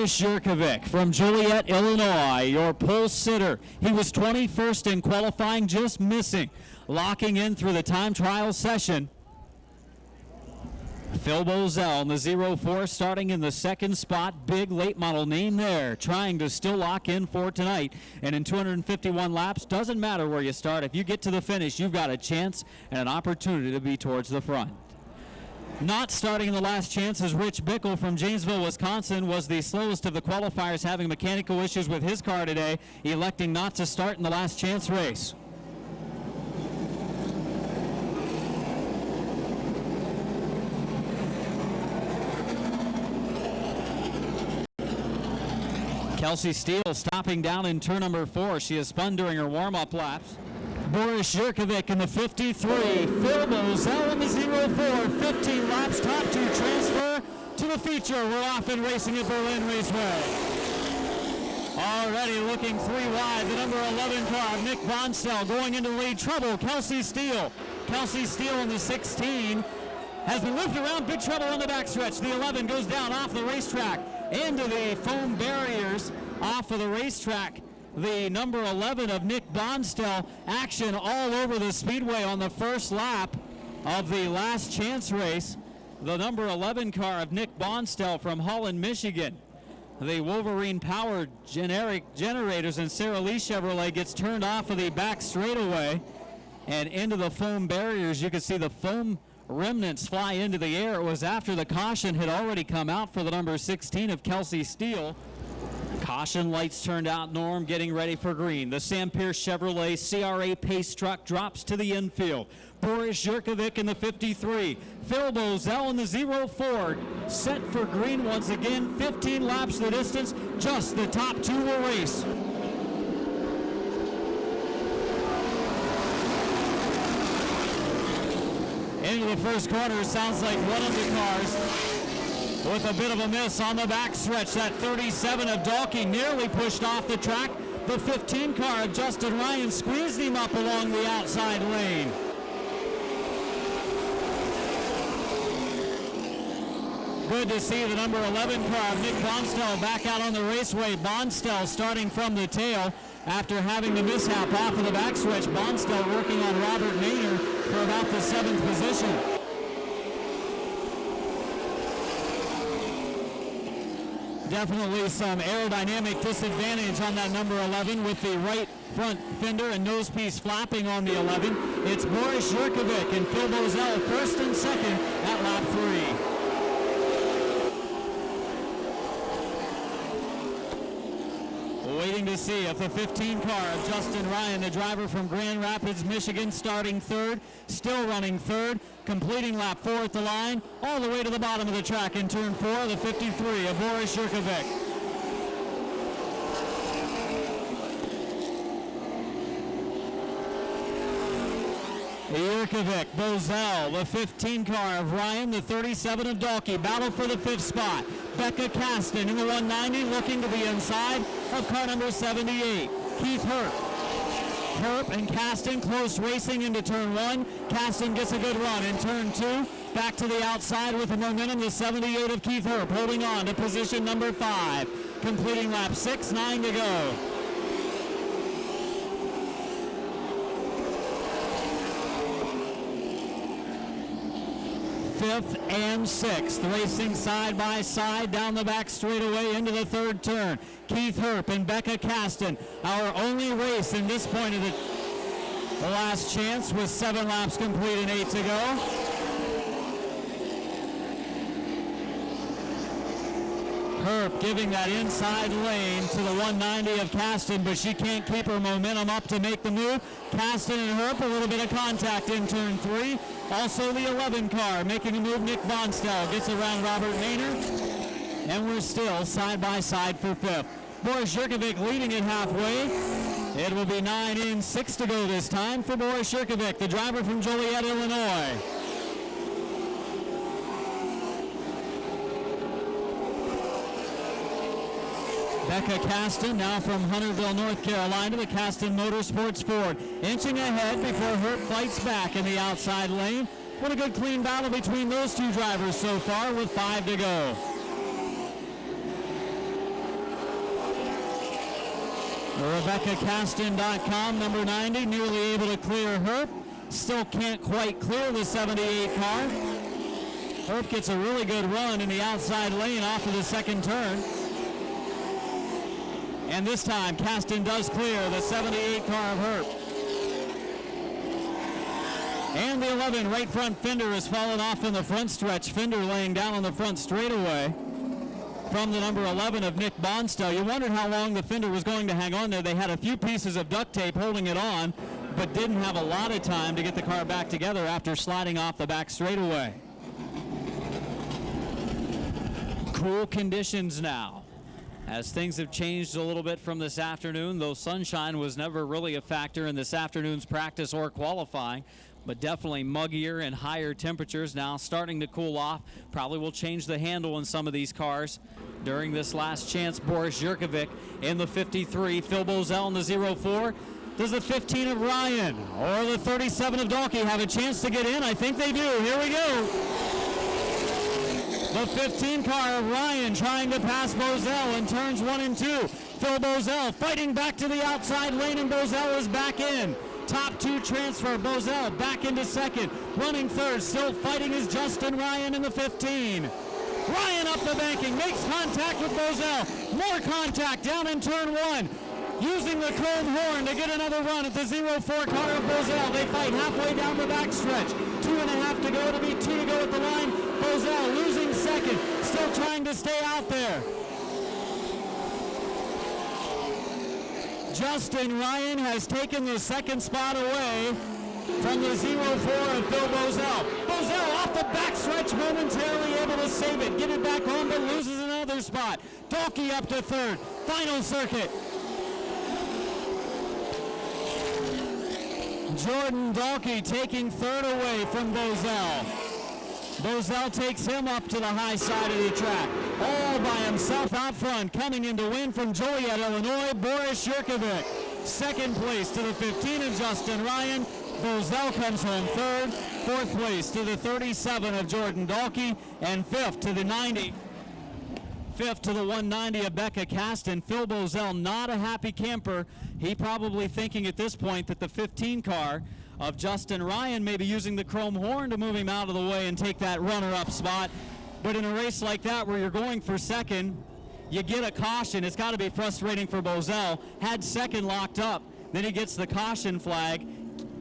Boris Yurkovic from Joliet, Illinois, your pole sitter. He was 21st in qualifying, just missing. Locking in through the time trial session. Phil Bozell in the 0-4 starting in the second spot. Big late model name there, trying to still lock in for tonight. And in 251 laps, doesn't matter where you start. If you get to the finish, you've got a chance and an opportunity to be towards the front. Not starting in the last chance is Rich Bickle from Janesville, Wisconsin, was the slowest of the qualifiers, having mechanical issues with his car today, electing not to start in the last chance race. Kelsey Steele stopping down in turn number 4. She has spun during her warm-up laps. Boris Yurkovic in the 53. Phil Bozell in the 0-4. 15 laps, top 2 transfer to the feature. We're off and racing at Berlin Raceway. Already looking 3 wide. The number 11 car, Nick Bonstell, going into lead trouble. Kelsey Steele. Kelsey Steele in the 16 has been moved around. Big trouble on the backstretch. The 11 goes down off the racetrack into the foam barriers off of the racetrack. The number 11 of Nick Bonstell, action all over the speedway on the first lap of the last chance race. The number 11 car of Nick Bonstell from Holland, Michigan. The Wolverine powered generators in Sarah Lee Chevrolet gets turned off of the back straightaway and into the foam barriers. You can see the foam remnants fly into the air. It was after the caution had already come out for the number 16 of Kelsey Steele. Caution lights turned out, Norm, getting ready for green. The Sam Pierce Chevrolet CRA pace truck drops to the infield. Boris Yurkovic in the 53. Phil Bozell in the 0-4. Set for green once again. 15 laps the distance. Just the top 2 will race. Into the first corner, sounds like one of the cars with a bit of a miss on the backstretch. That 37 of Dalkey nearly pushed off the track. The 15 car of Justin Ryan squeezed him up along the outside lane. Good to see the number 11 car of Nick Bonstell back out on the raceway. Bonstell starting from the tail after having the mishap off of the backstretch. Bonstell working on Robert Maynard for about the 7th position. Definitely some aerodynamic disadvantage on that number 11 with the right front fender and nose piece flapping on the 11. It's Boris Yurkovic and Phil Bozell first and second at lap 3. Waiting to see if the 15 car of Justin Ryan, the driver from Grand Rapids, Michigan, starting third, still running third, completing lap 4 at the line, all the way to the bottom of the track in turn 4, the 53 of Boris Yurkovic. Yurkovic, Bozell, the 15 car of Ryan, the 37 of Dalkey, battle for the 5th spot. Becca Caston in the 190, looking to the inside of car number 78. Keith Herp. Herp and Caston close racing into turn 1. Caston gets a good run in turn 2. Back to the outside with the momentum, the 78 of Keith Herp holding on to position number 5. Completing lap 6, 9 to go. 5th and 6th, racing side by side down the back straightaway into the 3rd turn. Keith Herp and Becca Caston, our only race in this point of the last chance with 7 laps complete and 8 to go. Herp giving that inside lane to the 190 of Caston, but she can't keep her momentum up to make the move. Caston and Herp, a little bit of contact in turn 3. Also the 11 car making a move, Nick Bonstell gets around Robert Maynard, and we're still side by side for 5th. Boris Yurkovic leading it halfway. It will be 9 in, 6 to go this time for Boris Yurkovic, the driver from Joliet, Illinois. Becca Caston now from Hunterville, North Carolina, the Caston Motorsports Ford. Inching ahead before Herp fights back in the outside lane. What a good clean battle between those two drivers so far with 5 to go. RebeccaCaston.com, number 90, nearly able to clear Herp. Still can't quite clear the 78 car. Herp gets a really good run in the outside lane off of the second turn. And this time, Caston does clear the 78 car of Herp. And the 11 right front fender has fallen off in the front stretch. Fender laying down on the front straightaway from the number 11 of Nick Bonstell. You wondered how long the fender was going to hang on there. They had a few pieces of duct tape holding it on, but didn't have a lot of time to get the car back together after sliding off the back straightaway. Cool conditions now, as things have changed a little bit from this afternoon, though sunshine was never really a factor in this afternoon's practice or qualifying, but definitely muggier and higher temperatures now starting to cool off. Probably will change the handle in some of these cars during this last chance. Boris Jurkovic in the 53, Phil Bozell in the 04. Does the 15 of Ryan or the 37 of Dalkey have a chance to get in? I think they do. Here we go. The 15 car of Ryan trying to pass Bozell in turns 1 and 2. Phil Bozell fighting back to the outside lane, and Bozell is back in. Top 2 transfer, Bozell back into second. Running third, still fighting is Justin Ryan in the 15. Ryan up the banking, makes contact with Bozell. More contact down in turn 1. Using the chrome horn to get another run at the 04 car of Bozell. They fight halfway down the backstretch. 2.5 to go, to be 2 to go at the line. Bozell losing second, still trying to stay out there. Justin Ryan has taken the second spot away from the 04 of Phil Bozell. Bozell off the backstretch, momentarily able to save it, get it back on, but loses another spot. Dalkey up to third, final circuit. Jordan Dalkey taking third away from Bozell. Bozell takes him up to the high side of the track. All by himself out front, coming in to win from Joliet, Illinois, Boris Jurkovic. Second place to the 15 of Justin Ryan. Bozell comes home third. Fourth place to the 37 of Jordan Dalkey. And fifth to the 90. Fifth to the 190 of Becca Caston. Phil Bozell not a happy camper. He probably thinking at this point that the 15 car of Justin Ryan may be using the chrome horn to move him out of the way and take that runner-up spot. But in a race like that where you're going for second, you get a caution. It's got to be frustrating for Bozell. Had second locked up, then he gets the caution flag.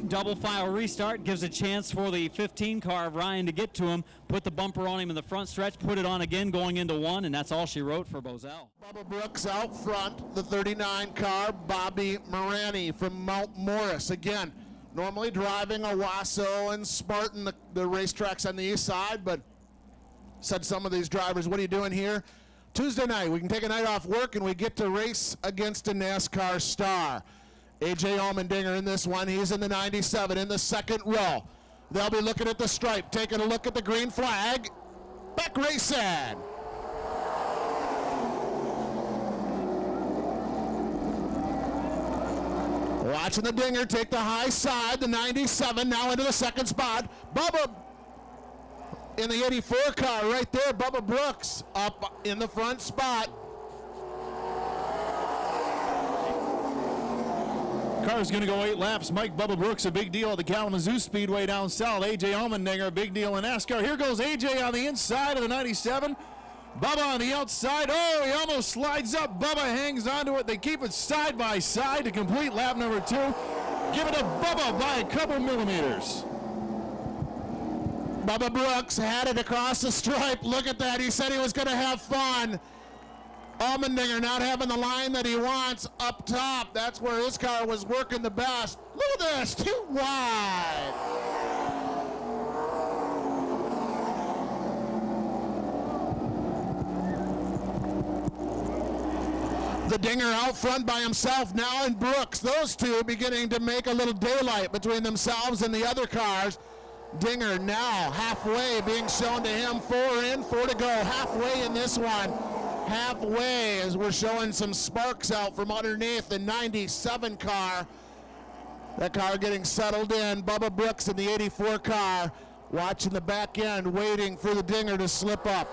Double file restart gives a chance for the 15 car of Ryan to get to him, put the bumper on him in the front stretch, put it on again going into 1, and that's all she wrote for Bozell. Bubba Brooks out front, the 39 car, Bobby Morani from Mount Morris. Again, normally driving Owasso and Spartan, the racetracks on the east side, but said some of these drivers, what are you doing here? Tuesday night, we can take a night off work and we get to race against a NASCAR star. A.J. Allmendinger in this one. He's in the 97 in the second row. They'll be looking at the stripe, taking a look at the green flag. Back racing. Watching the Dinger take the high side, the 97 now into the second spot. Bubba in the 84 car right there. Bubba Brooks up in the front spot. Car's going to go 8 laps. Mike Bubba Brooks, a big deal at the Kalamazoo Speedway down south. A.J. Allmendinger, a big deal in NASCAR. Here goes A.J. on the inside of the 97. Bubba on the outside. Oh, he almost slides up. Bubba hangs onto it. They keep it side by side to complete lap number 2. Give it to Bubba by a couple millimeters. Bubba Brooks had it across the stripe. Look at that. He said he was going to have fun. Allmendinger not having the line that he wants up top. That's where his car was working the best. Look at this, too wide. The Dinger out front by himself now, and Brooks. Those two beginning to make a little daylight between themselves and the other cars. Dinger now halfway being shown to him. 4 in, 4 to go. Halfway in this one. Halfway as we're showing some sparks out from underneath the 97 car. That car getting settled in. Bubba Brooks in the 84 car watching the back end, waiting for the Dinger to slip up.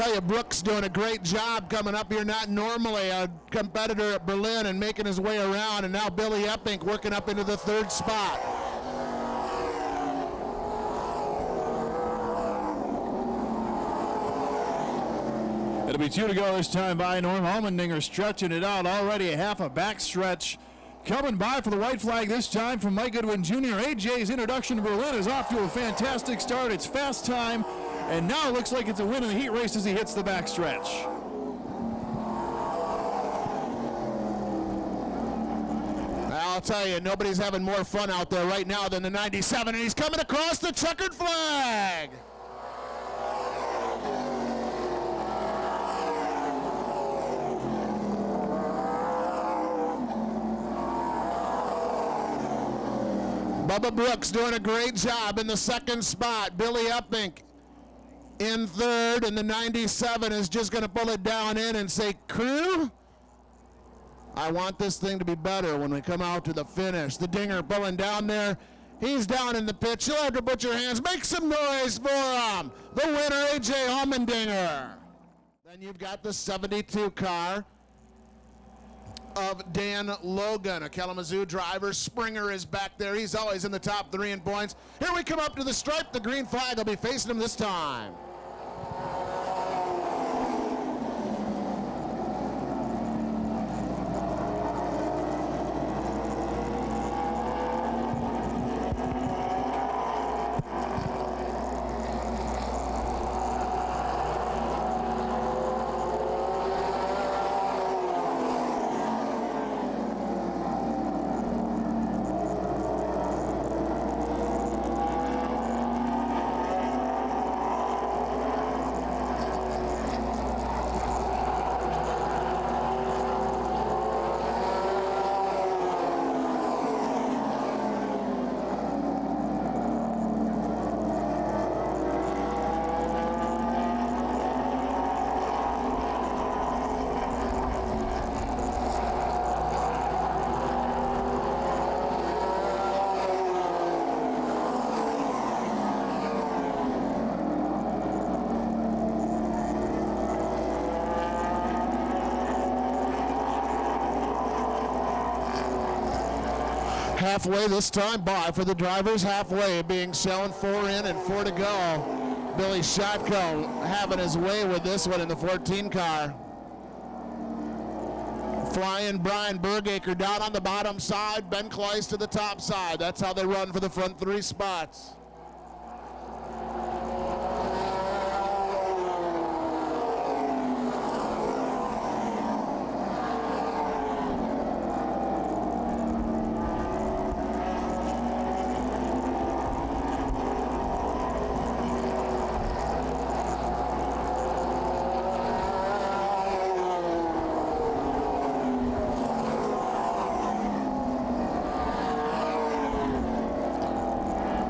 tell you, Brooks doing a great job coming up here. Not normally a competitor at Berlin and making his way around. And now Billy Epping working up into the third spot. It'll be 2 to go this time by Norm Allmendinger, stretching it out already a half a back stretch. Coming by for the white flag this time from Mike Goodwin Jr. AJ's introduction to Berlin is off to a fantastic start. It's fast time, and now it looks like it's a win in the heat race as he hits the back stretch. I'll tell you, nobody's having more fun out there right now than the 97, and he's coming across the checkered flag. Bubba Brooks doing a great job in the second spot. Billy Epping in third, and the 97 is just going to pull it down in and say, crew, I want this thing to be better when we come out to the finish. The Dinger pulling down there. He's down in the pit. You'll have to put your hands. Make some noise for him. The winner, A.J. Allmendinger. Then you've got the 72 car of Dan Logan, a Kalamazoo driver. Springer is back there. He's always in the top 3 in points. Here we come up to the stripe. The green flag will be facing him this time. Halfway this time by for the drivers. Halfway being shown, 4 in and 4 to go. Billy Shotko having his way with this one in the 14 car. Flying Brian Bergaker down on the bottom side. Ben Kleiss to the top side. That's how they run for the front 3 spots.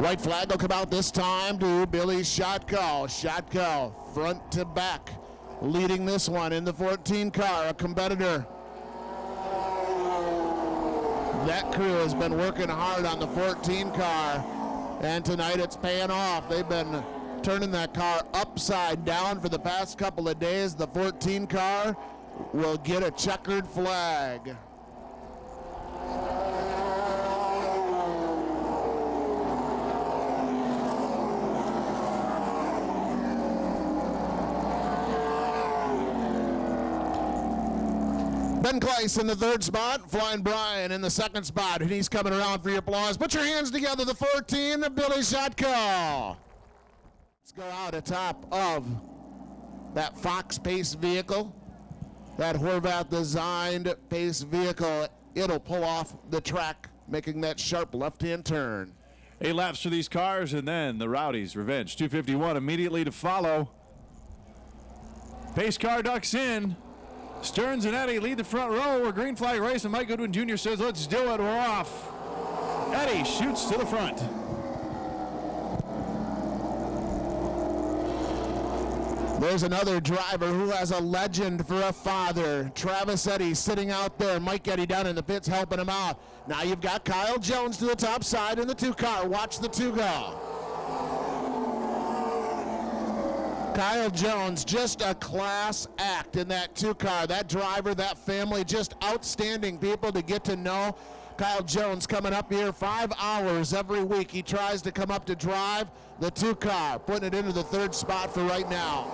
White flag will come out this time to Billy Shotko. Shotko, front to back, leading this one in the 14 car, a competitor. That crew has been working hard on the 14 car, and tonight it's paying off. They've been turning that car upside down for the past couple of days. The 14 car will get a checkered flag. Ben Kleiss in the 3rd spot, Flying Brian in the 2nd spot, and he's coming around for your applause. Put your hands together, the 14, Billy Shotko. Let's go out atop of that Fox Pace vehicle, that Horvath-designed Pace vehicle. It'll pull off the track, making that sharp left-hand turn. 8 laps for these cars, and then the Rowdy's Revenge 251 immediately to follow. Pace car ducks in. Stearns and Eddie lead the front row. We're green flag race, and Mike Goodwin Jr. says, let's do it, we're off. Eddie shoots to the front. There's another driver who has a legend for a father. Travis Eddy sitting out there. Mike Eddy down in the pits helping him out. Now you've got Kyle Jones to the top side in the 2 car. Watch the 2 go. Kyle Jones, just a class act in that 2-car. That driver, that family, just outstanding people to get to know. Kyle Jones coming up here 5 hours every week. He tries to come up to drive the 2-car, putting it into the 3rd spot for right now.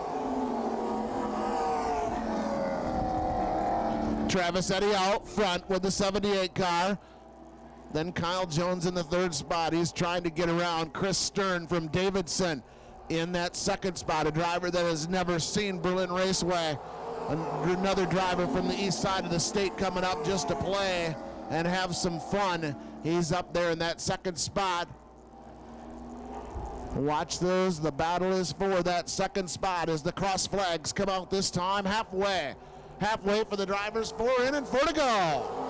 Travis Eddy out front with the 78 car. Then Kyle Jones in the 3rd spot. He's trying to get around Chris Stern from Davidson in that 2nd spot, a driver that has never seen Berlin Raceway. Another driver from the east side of the state coming up just to play and have some fun. He's up there in that 2nd spot. Watch those. The battle is for that 2nd spot as the cross flags come out this time halfway. Halfway for the drivers, 4 in and 4 to go.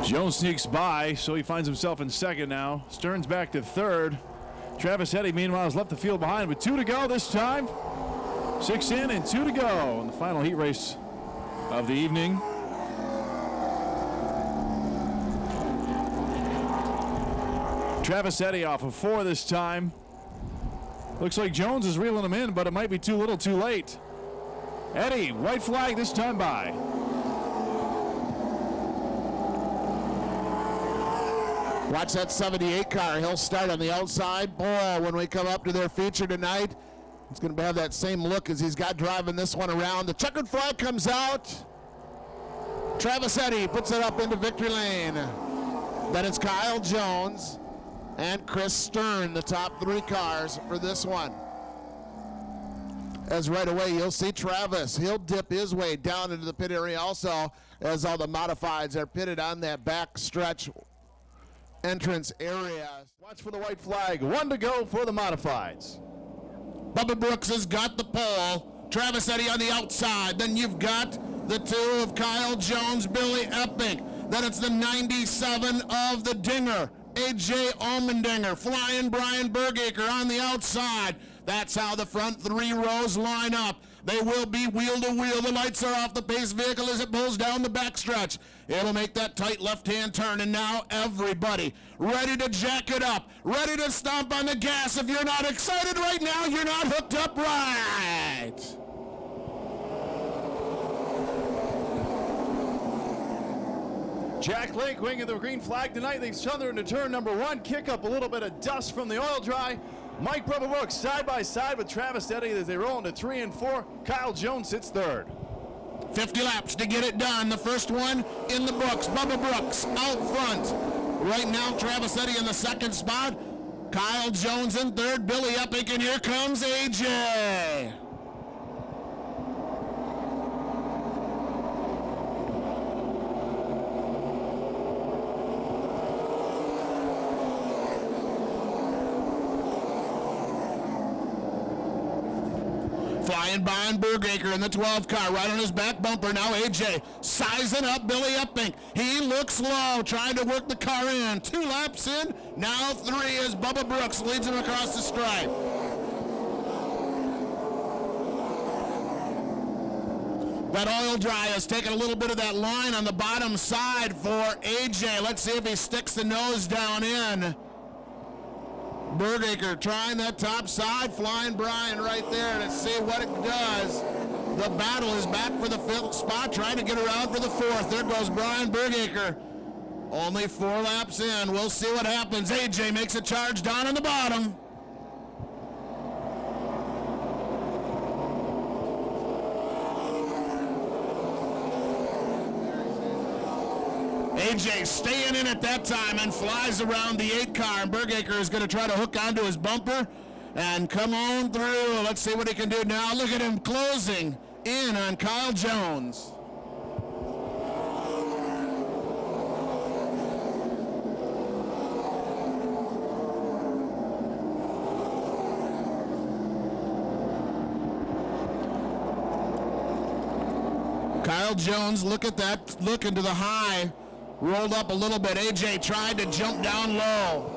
Jones sneaks by, so he finds himself in 2nd now. Stern's back to 3rd. Travis Eddy, meanwhile, has left the field behind with 2 to go this time. 6 in and 2 to go in the final heat race of the evening. Travis Eddy off of 4 this time. Looks like Jones is reeling him in, but it might be too little too late. Eddy, white flag this time by. Watch that 78 car. He'll start on the outside. Boy, when we come up to their feature tonight, it's going to have that same look as he's got driving this one around. The checkered flag comes out. Travis Eddy puts it up into victory lane. Then it's Kyle Jones and Chris Stern, the top 3 cars for this one. As right away you'll see Travis. He'll dip his way down into the pit area also, as all the modifieds are pitted on that back stretch entrance area. Watch for the white flag. 1 to go for the modifieds. Bubba Brooks has got the pole. Travis Eddy on the outside. Then you've got the 2 of Kyle Jones, Billy Epping. Then it's the 97 of the Dinger, A.J. Allmendinger. Flying Brian Bergaker on the outside. That's how the front 3 rows line up. They will be wheel to wheel. The lights are off the pace vehicle as it pulls down the backstretch. It'll make that tight left-hand turn, and now everybody ready to jack it up, ready to stomp on the gas. If you're not excited right now, you're not hooked up right. Jack Lake winging the green flag tonight. They thunder into turn number 1. Kick up a little bit of dust from the oil dry. Mike Bubba Brooks side by side with Travis Eddy as they roll into 3 and 4. Kyle Jones sits 3rd. 50 laps to get it done. The first one in the books. Bubba Brooks out front. Right now, Travis Eddy in the 2nd spot. Kyle Jones in 3rd. Billy Epping, and here comes AJ. Flying by Bergaker in the 12 car, right on his back bumper. Now AJ sizing up Billy Epping. He looks low, trying to work the car in. 2 laps in, now 3 as Bubba Brooks leads him across the stripe. That oil dry has taken a little bit of that line on the bottom side for AJ. Let's see if he sticks the nose down in. Bergaker trying that top side, Flying Brian right there to see what it does. The battle is back for the 5th spot, trying to get around for the 4th. There goes Brian Bergaker. Only 4 laps in. We'll see what happens. AJ makes a charge down on the bottom. AJ staying in at that time and flies around the 8 car, and Bergaker is going to try to hook onto his bumper and come on through. Let's see what he can do now. Look at him closing in on Kyle Jones. Kyle Jones, look at that, looking to the high, rolled up a little bit. AJ tried to jump down low.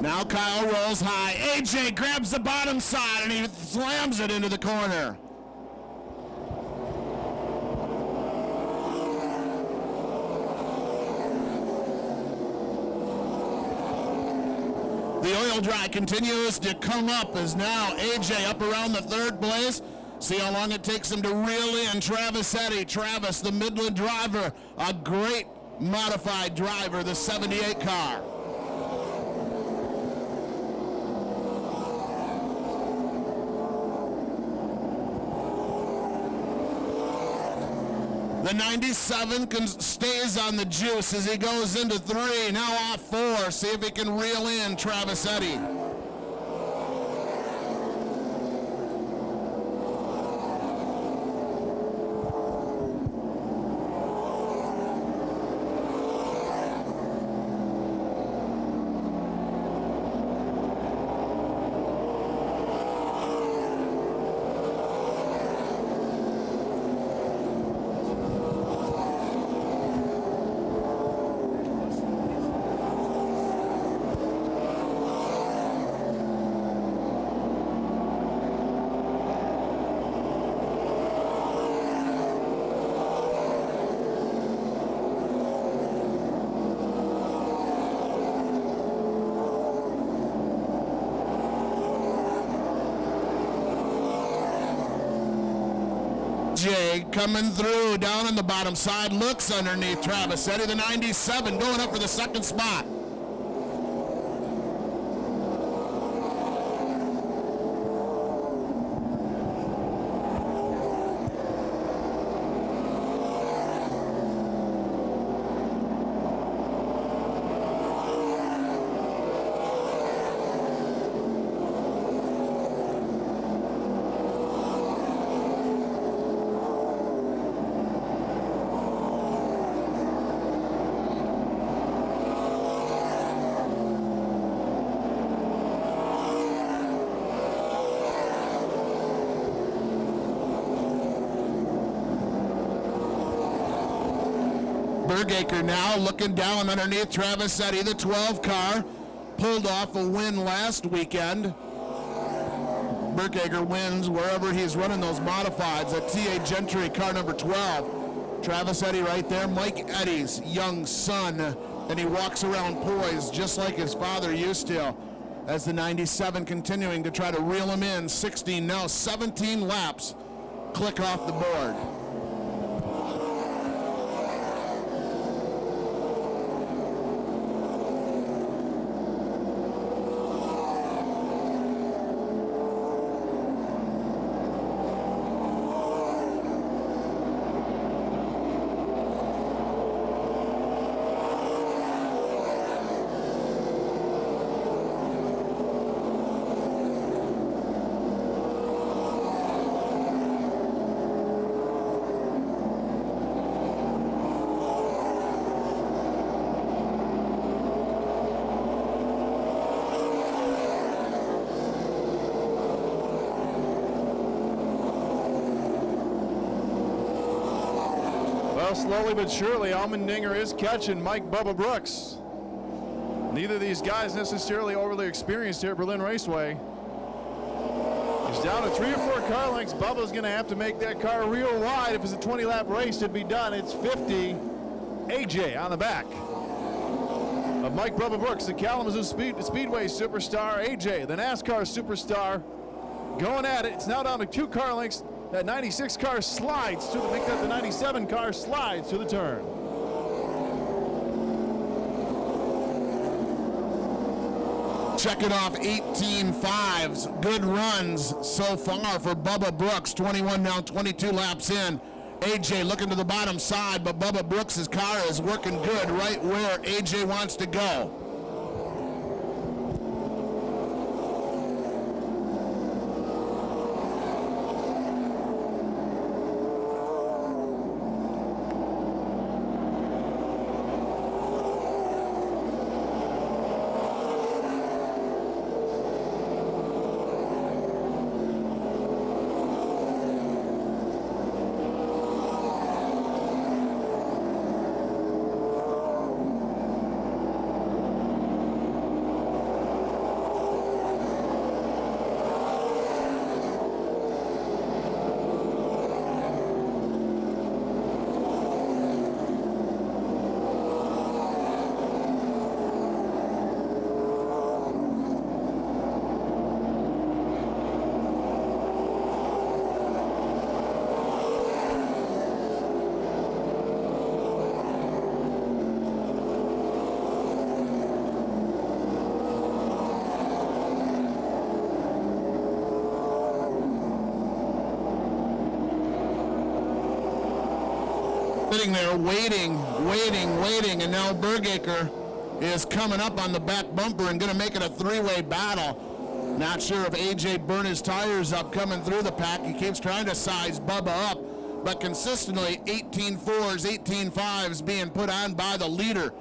Now Kyle rolls high. AJ grabs the bottom side and he slams it into the corner. The oil dry continues to come up as now AJ up around the third place. See how long it takes him to reel in Travis Eddy. Travis, the Midland driver, a great modified driver, the 78 car. The 97 stays on the juice as he goes into 3, now off 4. See if he can reel in Travis Eddy. Coming through down on the bottom side, looks underneath Travis Eddy, the 97 going up for the second spot. Bergaker now looking down underneath Travis Eddy, the 12 car, pulled off a win last weekend. Bergaker wins wherever he's running those modifieds at TA Gentry, car number 12. Travis Eddy right there, Mike Eddy's young son, and he walks around poised just like his father used to, as the 97 continuing to try to reel him in. 16, now 17 laps click off the board. Slowly but surely, Allmendinger is catching Mike Bubba Brooks. Neither of these guys necessarily overly experienced here at Berlin Raceway. He's down to 3 or 4 car lengths. Bubba's going to have to make that car real wide if it's a 20-lap race to be done. It's 50. AJ on the back of Mike Bubba Brooks, the Kalamazoo Speedway superstar. AJ, the NASCAR superstar, going at it. It's now down to 2 car lengths. That 96 car slides to make that the 97 car slides to the turn. Checking off 18 fives. Good runs so far for Bubba Brooks. 21 now, 22 laps in. AJ looking to the bottom side, but Bubba Brooks' car is working good right where AJ wants to go. sitting there waiting, and now Bergaker is coming up on the back bumper and going to make it a three-way battle. Not sure if AJ burned his tires up coming through the pack. He keeps trying to size Bubba up, but consistently 18.4s, 18.5s being put on by the leader.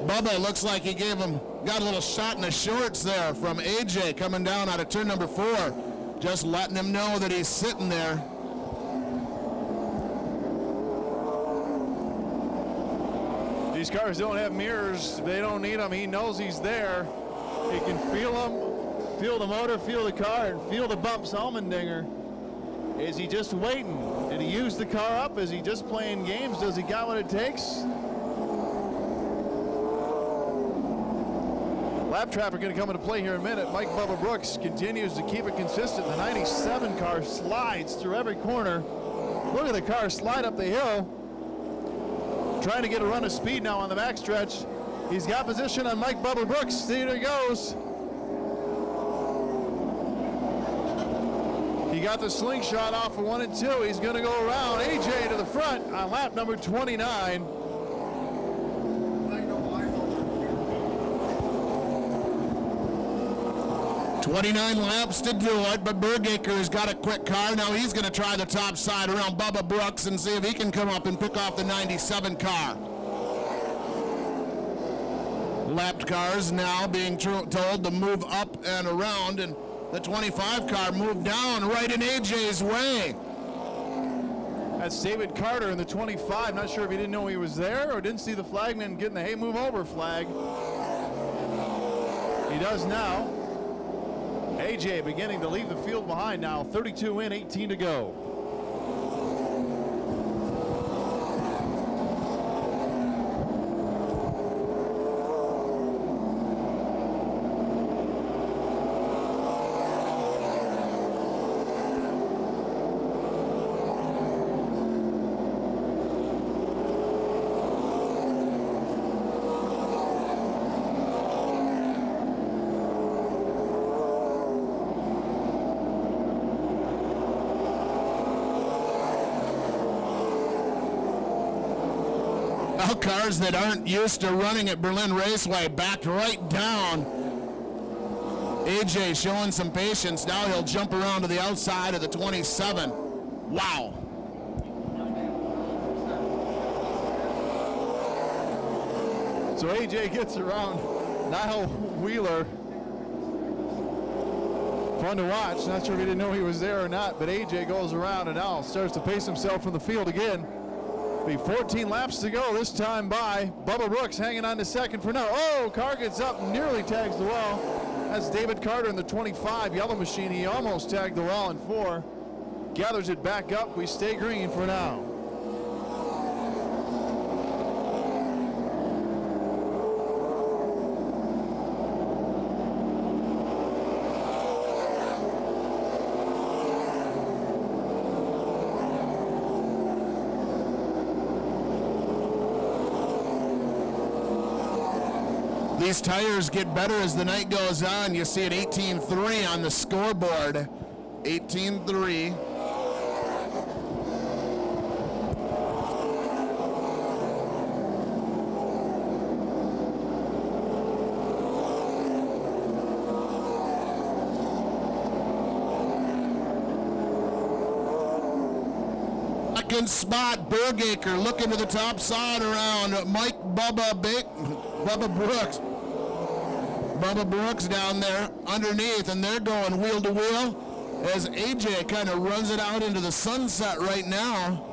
Bubba looks like he got a little shot in the shorts there from AJ coming down out of turn number 4, just letting him know that he's sitting there. These cars don't have mirrors. They don't need them. He knows he's there. He can feel them, feel the motor, feel the car, and feel the bumps. Allmendinger. Is he just waiting? Did he use the car up? Is he just playing games? Does he got what it takes? Lap traffic going to come into play here in a minute. Mike Bubba Brooks continues to keep it consistent. The 97 car slides through every corner. Look at the car slide up the hill. Trying to get a run of speed now on the backstretch. He's got position on Mike Bubba Brooks. There he goes. He got the slingshot off for 1 and 2. He's going to go around. AJ to the front on lap number 29. 29 laps to do it, but Bergaker has got a quick car. Now he's going to try the top side around Bubba Brooks and see if he can come up and pick off the 97 car. Lapped cars now being told to move up and around, and the 25 car moved down right in AJ's way. That's David Carter in the 25. Not sure if he didn't know he was there or didn't see the flagman getting the hey, move over flag. He does now. AJ beginning to leave the field behind now. 32 in, 18 to go. Cars that aren't used to running at Berlin Raceway backed right down. AJ showing some patience. Now he'll jump around to the outside of the 27. Wow. So AJ gets around Niall Wheeler. Fun to watch. Not sure if he didn't know he was there or not, but AJ goes around and now starts to pace himself from the field again. Be 14 laps to go this time by. Bubba Brooks hanging on to second for now. Oh, car gets up, nearly tags the wall. That's David Carter in the 25 yellow machine. He almost tagged the wall in 4. Gathers it back up. We stay green for now. These tires get better as the night goes on. You see an 18.3 on the scoreboard. 18.3. Second spot, Bergaker looking to the top side around Mike Bubba Brooks. Bubba Brooks down there underneath, and they're going wheel to wheel as AJ kind of runs it out into the sunset right now.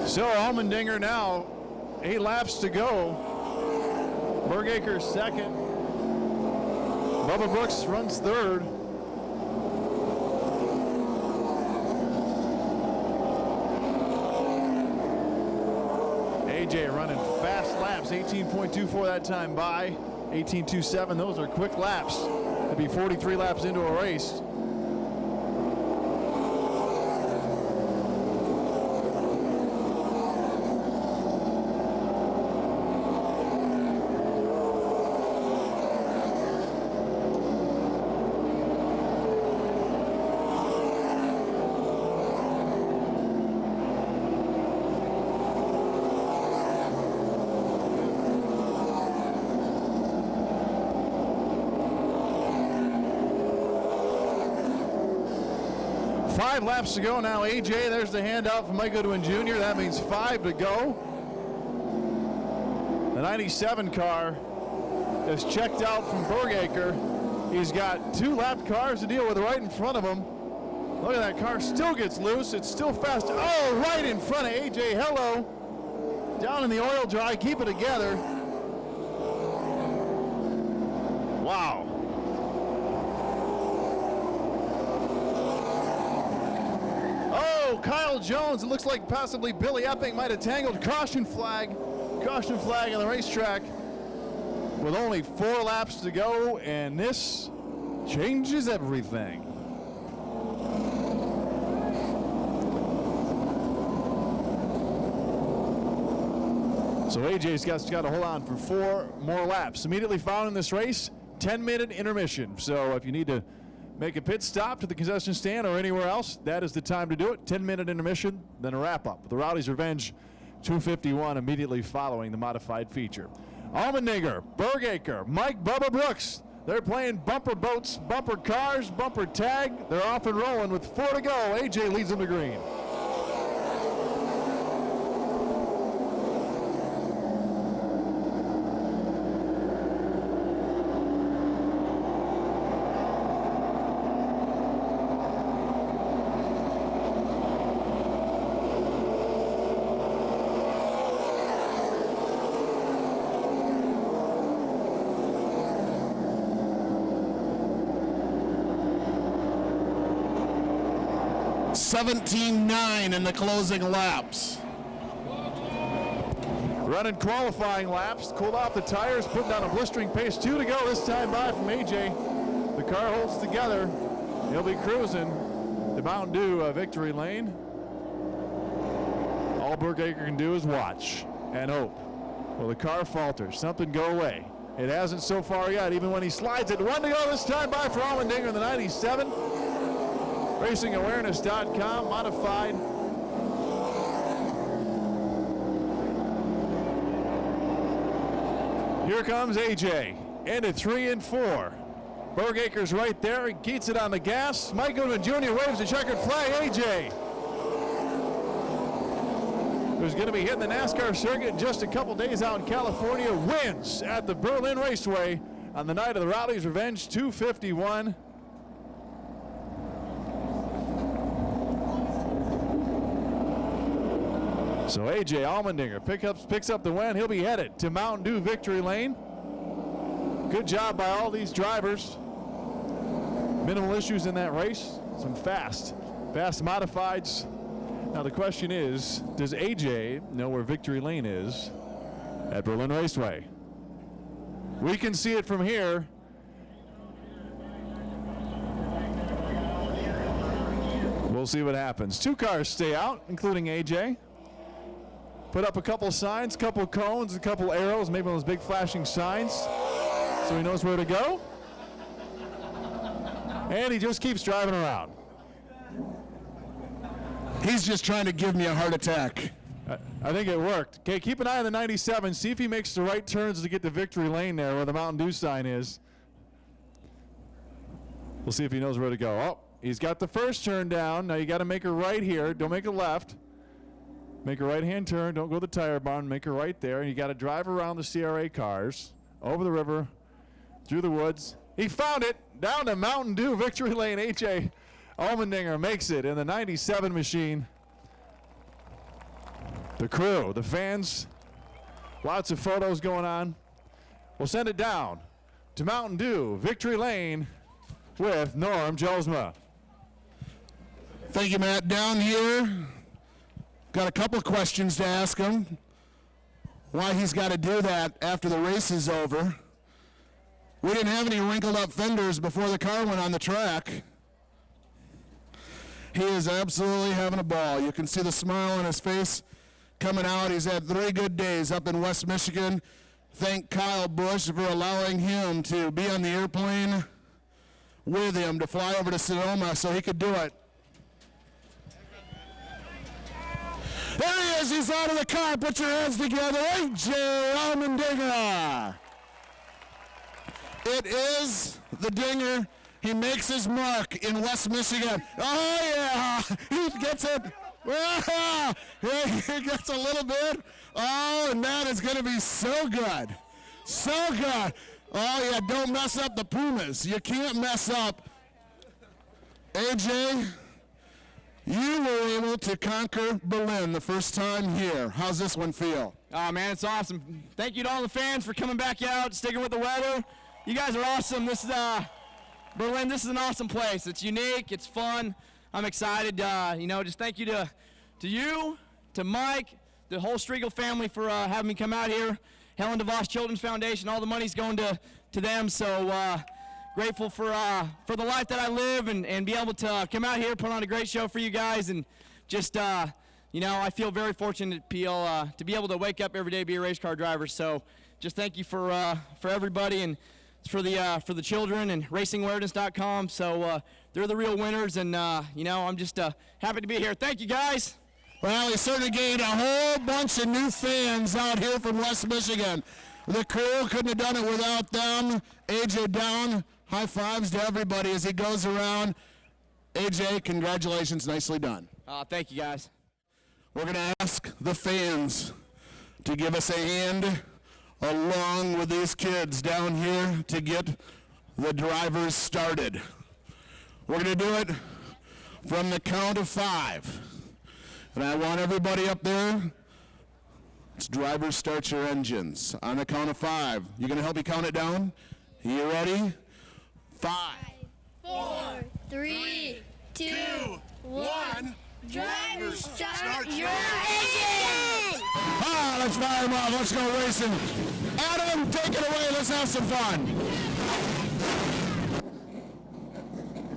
So Allmendinger now 8 laps to go. Bergaker second. Bubba Brooks runs third. AJ running fast laps, 18.24 that time by, 18.27. Those are quick laps. It'll be 43 laps into a race. Five laps to go now. AJ, there's the handout from Mike Goodwin Jr. That means 5 to go. The 97 car is checked out from Bergaker. He's got 2 lapped cars to deal with right in front of him. Look at that car, still gets loose. It's still fast. Oh, right in front of AJ. Hello. Down in the oil dry. Keep it together. Wow. Kyle Jones, it looks like possibly Billy Epping might have tangled. Caution flag on the racetrack with only 4 laps to go, and this changes everything. So AJ's got to hold on for 4 more laps. Immediately following this race, 10-minute intermission. So if you need to make a pit stop to the concession stand or anywhere else, that is the time to do it. 10-minute intermission, then a wrap-up. The Rowdy's Revenge 251 immediately following the modified feature. Allmendinger, Bergaker, Mike Bubba Brooks. They're playing bumper boats, bumper cars, bumper tag. They're off and rolling with 4 to go. AJ leads them to green. $17.9 in the closing laps. Running qualifying laps, cooled off the tires, putting down a blistering pace. 2 to go this time by from AJ. The car holds together. He'll be cruising the Mountain Dew victory lane. All Bergaker can do is watch and hope. Well, the car falters. Something go away. It hasn't so far yet, even when he slides it. 1 to go this time by for Allmendinger in the 97. RacingAwareness.com, modified. Here comes AJ, into 3 and 4. Bergaker's right there, he gets it on the gas. Mike Goodwin Jr. waves the checkered flag. AJ, who's going to be hitting the NASCAR circuit in just a couple days out in California, wins at the Berlin Raceway on the night of the Rowdy's Revenge 251. So AJ Allmendinger picks up the win. He'll be headed to Mountain Dew victory lane. Good job by all these drivers. Minimal issues in that race. Some fast modifieds. Now the question is, does AJ know where victory lane is at Berlin Raceway? We can see it from here. We'll see what happens. 2 cars stay out, including AJ. Put up a couple signs, couple cones, a couple arrows, maybe those big flashing signs, so he knows where to go. And he just keeps driving around. He's just trying to give me a heart attack. I think it worked. Okay, keep an eye on the 97. See if he makes the right turns to get to victory lane there where the Mountain Dew sign is. We'll see if he knows where to go. Oh, he's got the first turn down. Now you got to make a right here. Don't make a left. Make a right-hand turn. Don't go to the tire barn. Make a right there. And you got to drive around the CRA cars, over the river, through the woods. He found it. Down to Mountain Dew victory lane. AJ Allmendinger makes it in the 97 machine. The crew, the fans, Lots of photos going on. We'll send it down to Mountain Dew, Victory Lane, with Norm Josma. Thank you, Matt. Down here, got a couple questions to ask him. Why he's got to do that after the race is over. We didn't have any wrinkled up fenders before the car went on the track. He is absolutely having a ball. You can see the smile on his face coming out. He's had 3 good days up in West Michigan. Thank Kyle Busch for allowing him to be on the airplane with him to fly over to Sonoma so he could do it. There he is. He's out of the car. Put your hands together. AJ Allmendinger. It is the Dinger. He makes his mark in West Michigan. Oh, yeah. He gets it. He gets a little bit. Oh, and that is going to be so good. So good. Oh, yeah, don't mess up the Pumas. You can't mess up. AJ, you were able to conquer Berlin the first time here. How's this one feel? Oh, man, it's awesome. Thank you to all the fans for coming back out, sticking with the weather. You guys are awesome. This is Berlin. This is an awesome place. It's unique. It's fun. I'm excited. Just thank you to you, to Mike, the whole Striegel family for having me come out here. Helen DeVos Children's Foundation, all the money's going to them. So grateful for the life that I live and be able to come out here, put on a great show for you guys, and just I feel very fortunate to be able to wake up every day, be a race car driver. So just thank you for everybody, and it's for the children and racingawareness.com. So they're the real winners, and I'm just happy to be here. Thank you, guys. Well, he certainly gained a whole bunch of new fans out here from West Michigan. The crew couldn't have done it without them. AJ down. High fives to everybody as he goes around. AJ, congratulations. Nicely done. Thank you, guys. We're going to ask the fans to give us a hand along with these kids down here to get the drivers started. We're going to do it from the count of 5. And I want everybody up there, it's drivers start your engines. On the count of 5. You going to help me count it down? You ready? 5. 4, 3, 2, 1. Drivers, start your engine! Let's fire them up. Let's go racing. Adam, take it away. Let's have some fun.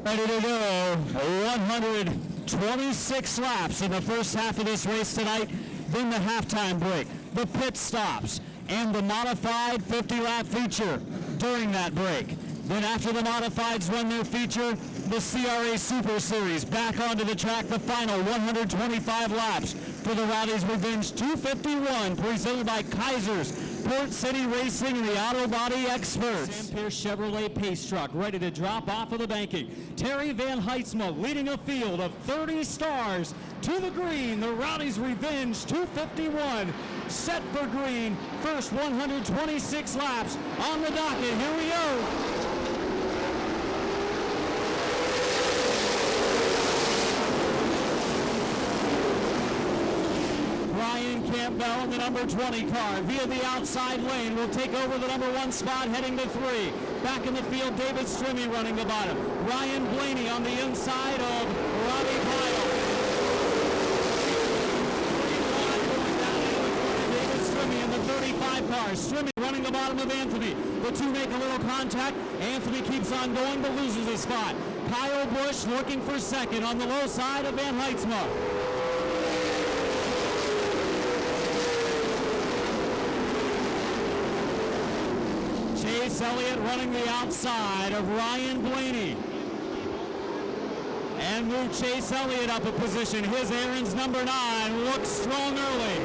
Ready to go. 126 laps in the first half of this race tonight. Then the halftime break, the pit stops, and the modified 50-lap feature during that break. Then after the modifieds run their feature, the CRA Super Series back onto the track, the final 125 laps for the Rowdy's Revenge 251, presented by Kaiser's, Port City Racing, and the Auto Body Experts. Sam Pierce Chevrolet Pace Truck ready to drop off of the banking. Terry Van Heitzma leading a field of 30 stars to the green. The Rowdy's Revenge 251 set for green. First 126 laps on the docket. Here we go. Ryan Campbell in the number 20 car via the outside lane will take over the number 1 spot heading to 3. Back in the field, David Strimmy running the bottom. Ryan Blaney on the inside of Robbie Pyle. David Strimmy in the 35 car. Strimmy running the bottom of Anthony. The two make a little contact. Anthony keeps on going but loses a spot. Kyle Busch looking for second on the low side of Van Heitzma. Chase Elliott running the outside of Ryan Blaney. And move Chase Elliott up a position. His Aaron's number 9 looks strong early.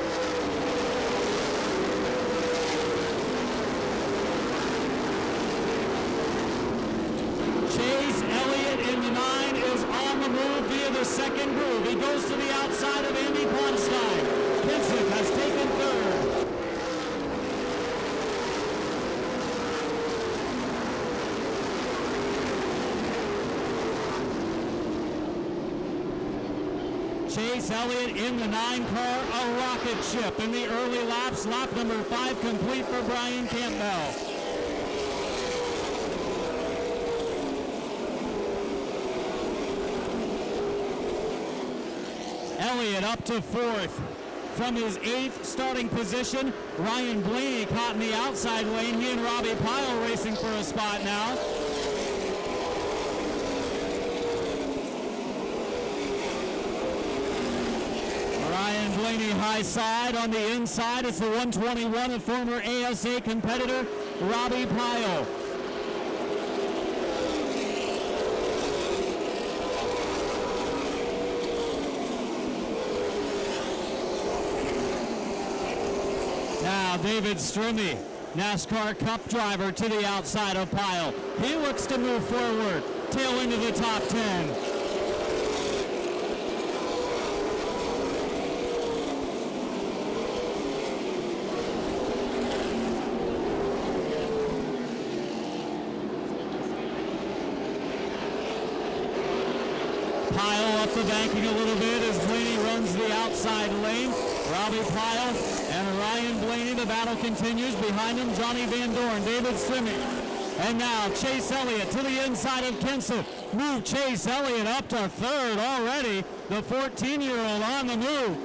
Chase Elliott in the 9 is on the move via the second groove. He goes to the outside of Andy Ponstein. Kinseth has taken 3rd. Chase Elliott in the 9 car, a rocket ship in the early laps. Lap number 5 complete for Brian Campbell. Elliott up to 4th. From his 8th starting position, Ryan Blaney caught in the outside lane. He and Robbie Pyle racing for a spot now. Ryan Blaney high side. On the inside, it's the 121 of former ASA competitor Robbie Pyle. Now David Strimmy, NASCAR Cup driver, to the outside of Pyle. He looks to move forward, tail into the top 10. Pyle up the banking a little bit as Blaney runs the outside lane. Robbie Pyle and Ryan Blaney, the battle continues. Behind him, Johnny Van Dorn, David Strimmy. And now Chase Elliott to the inside of Kenson. Move Chase Elliott up to 3rd already. The 14-year-old on the move.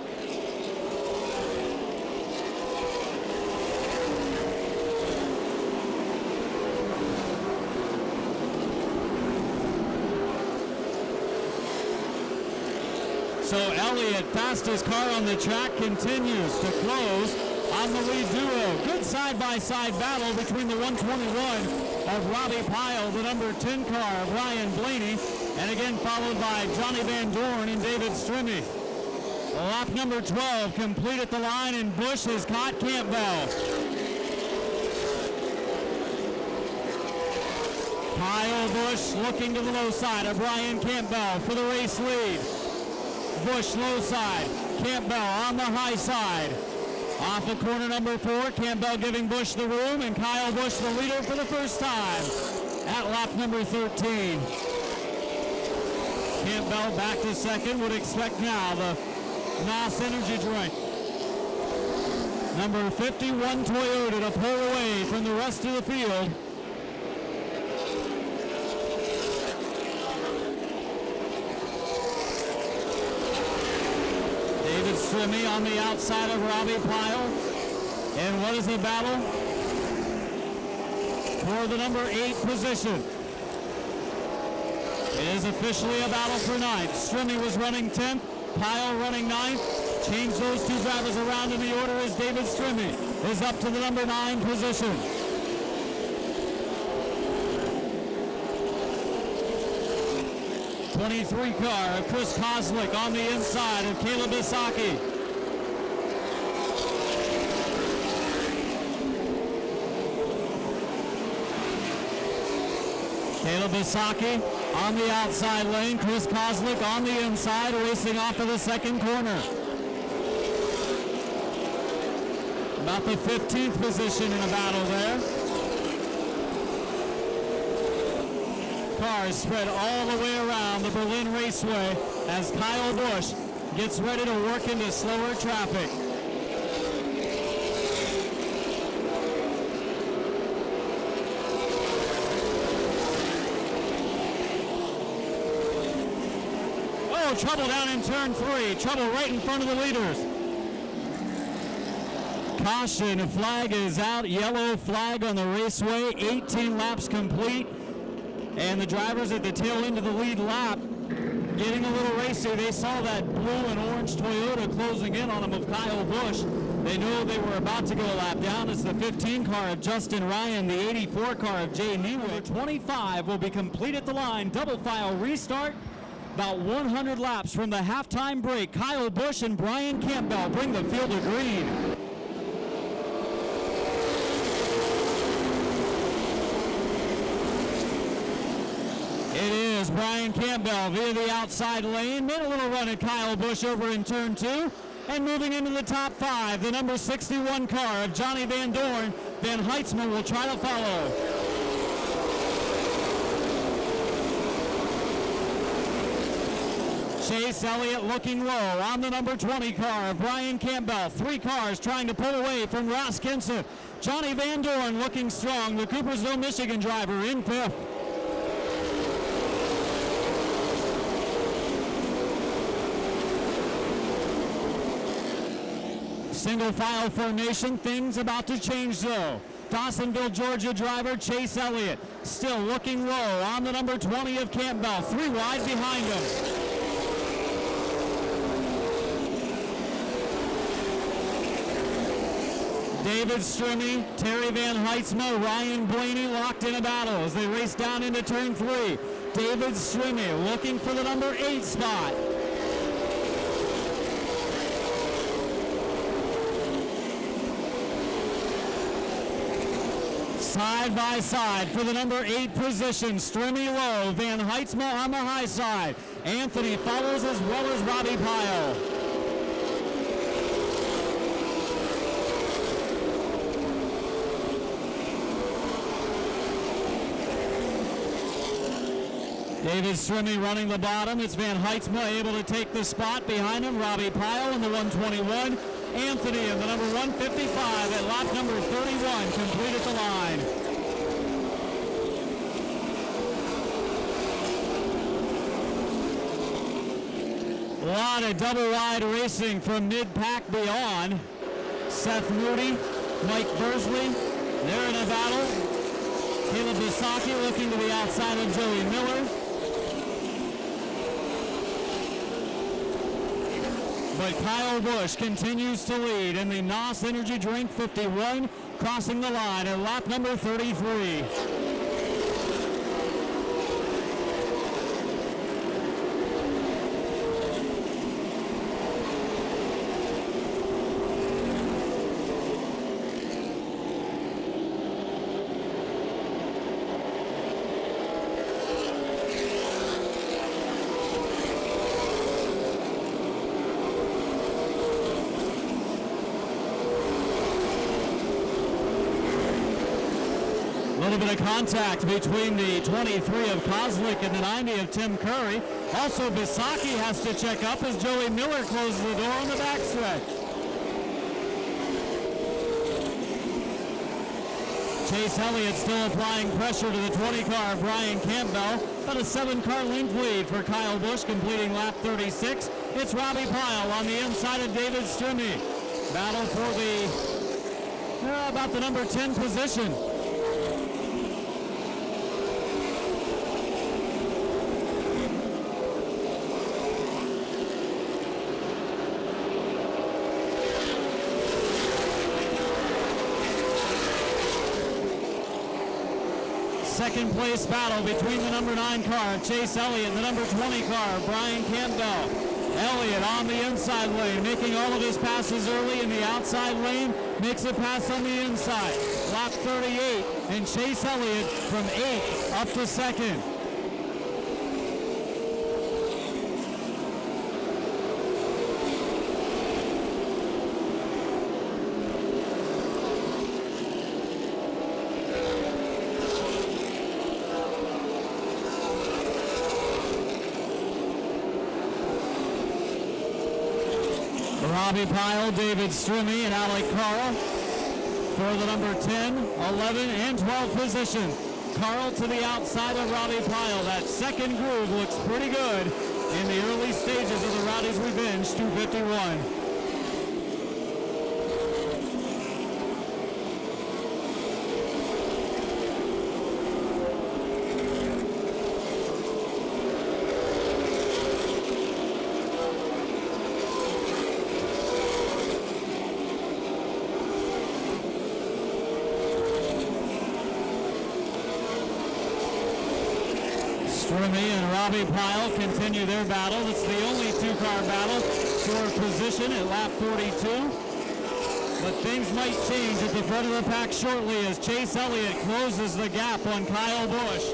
So Elliott, fastest car on the track, continues to close on the lead duo. Good side-by-side battle between the 121 of Robbie Pyle, the number 10 car of Ryan Blaney, and again followed by Johnny Van Dorn and David Strimmy. Lap number 12 complete at the line, and Busch has caught Campbell. Pyle, Busch looking to the low side of Brian Campbell for the race lead. Busch low side, Campbell on the high side. Off of corner number 4, Campbell giving Busch the room, and Kyle Busch the leader for the first time at lap number 13. Campbell back to 2nd, would expect now the Mass Energy drink. Number 51 Toyota to pull away from the rest of the field. Strimmy on the outside of Robbie Pyle. And what is the battle? For the number 8 position. It is officially a battle for 9th. Strimmy was running 10th, Pyle running 9th. Change those two drivers around in the order as David Strimmy is up to the number 9 position. '23 car of Chris Koslick on the inside of Caleb Isaki. Caleb Isaki on the outside lane, Chris Koslick on the inside, racing off of the 2nd corner. About the 15th position in a battle there. Cars spread all the way around the Berlin Raceway as Kyle Busch gets ready to work into slower traffic. Oh, trouble down in turn 3. Trouble right in front of the leaders. Caution, a flag is out. Yellow flag on the raceway. 18 laps complete. And the drivers at the tail end of the lead lap getting a little racy. They saw that blue and orange Toyota closing in on them of Kyle Busch. They knew they were about to go a lap down. It's the 15 car of Justin Ryan, the 84 car of Jay Newick. 25 will be complete at the line. Double file restart. About 100 laps from the halftime break. Kyle Busch and Brian Campbell bring the field to green. It is Brian Campbell via the outside lane. Made a little run at Kyle Busch over in turn 2. And moving into the top 5, the number 61 car of Johnny Van Dorn. Van Heitzman will try to follow. Chase Elliott looking low on the number 20 car, Brian Campbell. 3 cars trying to pull away from Ross Kinson. Johnny Van Dorn looking strong, the Coopersville, Michigan driver in 5th. Single file formation, things about to change though. Dawsonville, Georgia driver Chase Elliott still looking low on the number 20 of Campbell. 3 wide behind him. David Strimmy, Terry Van Heitzma, Ryan Blaney locked in a battle as they race down into turn 3. David Strimmy looking for the number 8 spot. Side by side for the number 8 position. Strimmy low, Van Heitzma on the high side. Anthony follows as well as Robbie Pyle. David Strimmy running the bottom. It's Van Heitzma able to take the spot behind him. Robbie Pyle in the 121. Anthony in the number 155 at lap number 31 completed the line. A lot of double wide racing from mid-pack beyond. Seth Moody, Mike Bursley, they're in a battle. Caleb Bisaki looking to the outside of Joey Miller. But Kyle Busch continues to lead in the NOS Energy Drink 51, crossing the line at lap number 33. A little bit of contact between the 23 of Kozlik and the 90 of Tim Curry. Also, Bisaki has to check up as Joey Miller closes the door on the backstretch. Chase Elliott still applying pressure to the 20 car, Brian Campbell. About a 7-car length lead for Kyle Busch, completing lap 36. It's Robbie Pyle on the inside of David Strimmy. Battle for the, about the number 10 position. Second place battle between the number 9 car, Chase Elliott, and the number 20 car, Brian Campbell. Elliott on the inside lane, making all of his passes early in the outside lane, makes a pass on the inside. Lap 38, and Chase Elliott from 8th up to 2nd. Robbie Pyle, David Strimmy, and Alec Carl for the number 10, 11, and 12 position. Carl to the outside of Robbie Pyle. That second groove looks pretty good in the early stages of the Rowdy's Revenge 251. Strimmy and Robbie Pyle continue their battle. It's the only 2-car battle for position at lap 42. But things might change at the front of the pack shortly as Chase Elliott closes the gap on Kyle Busch.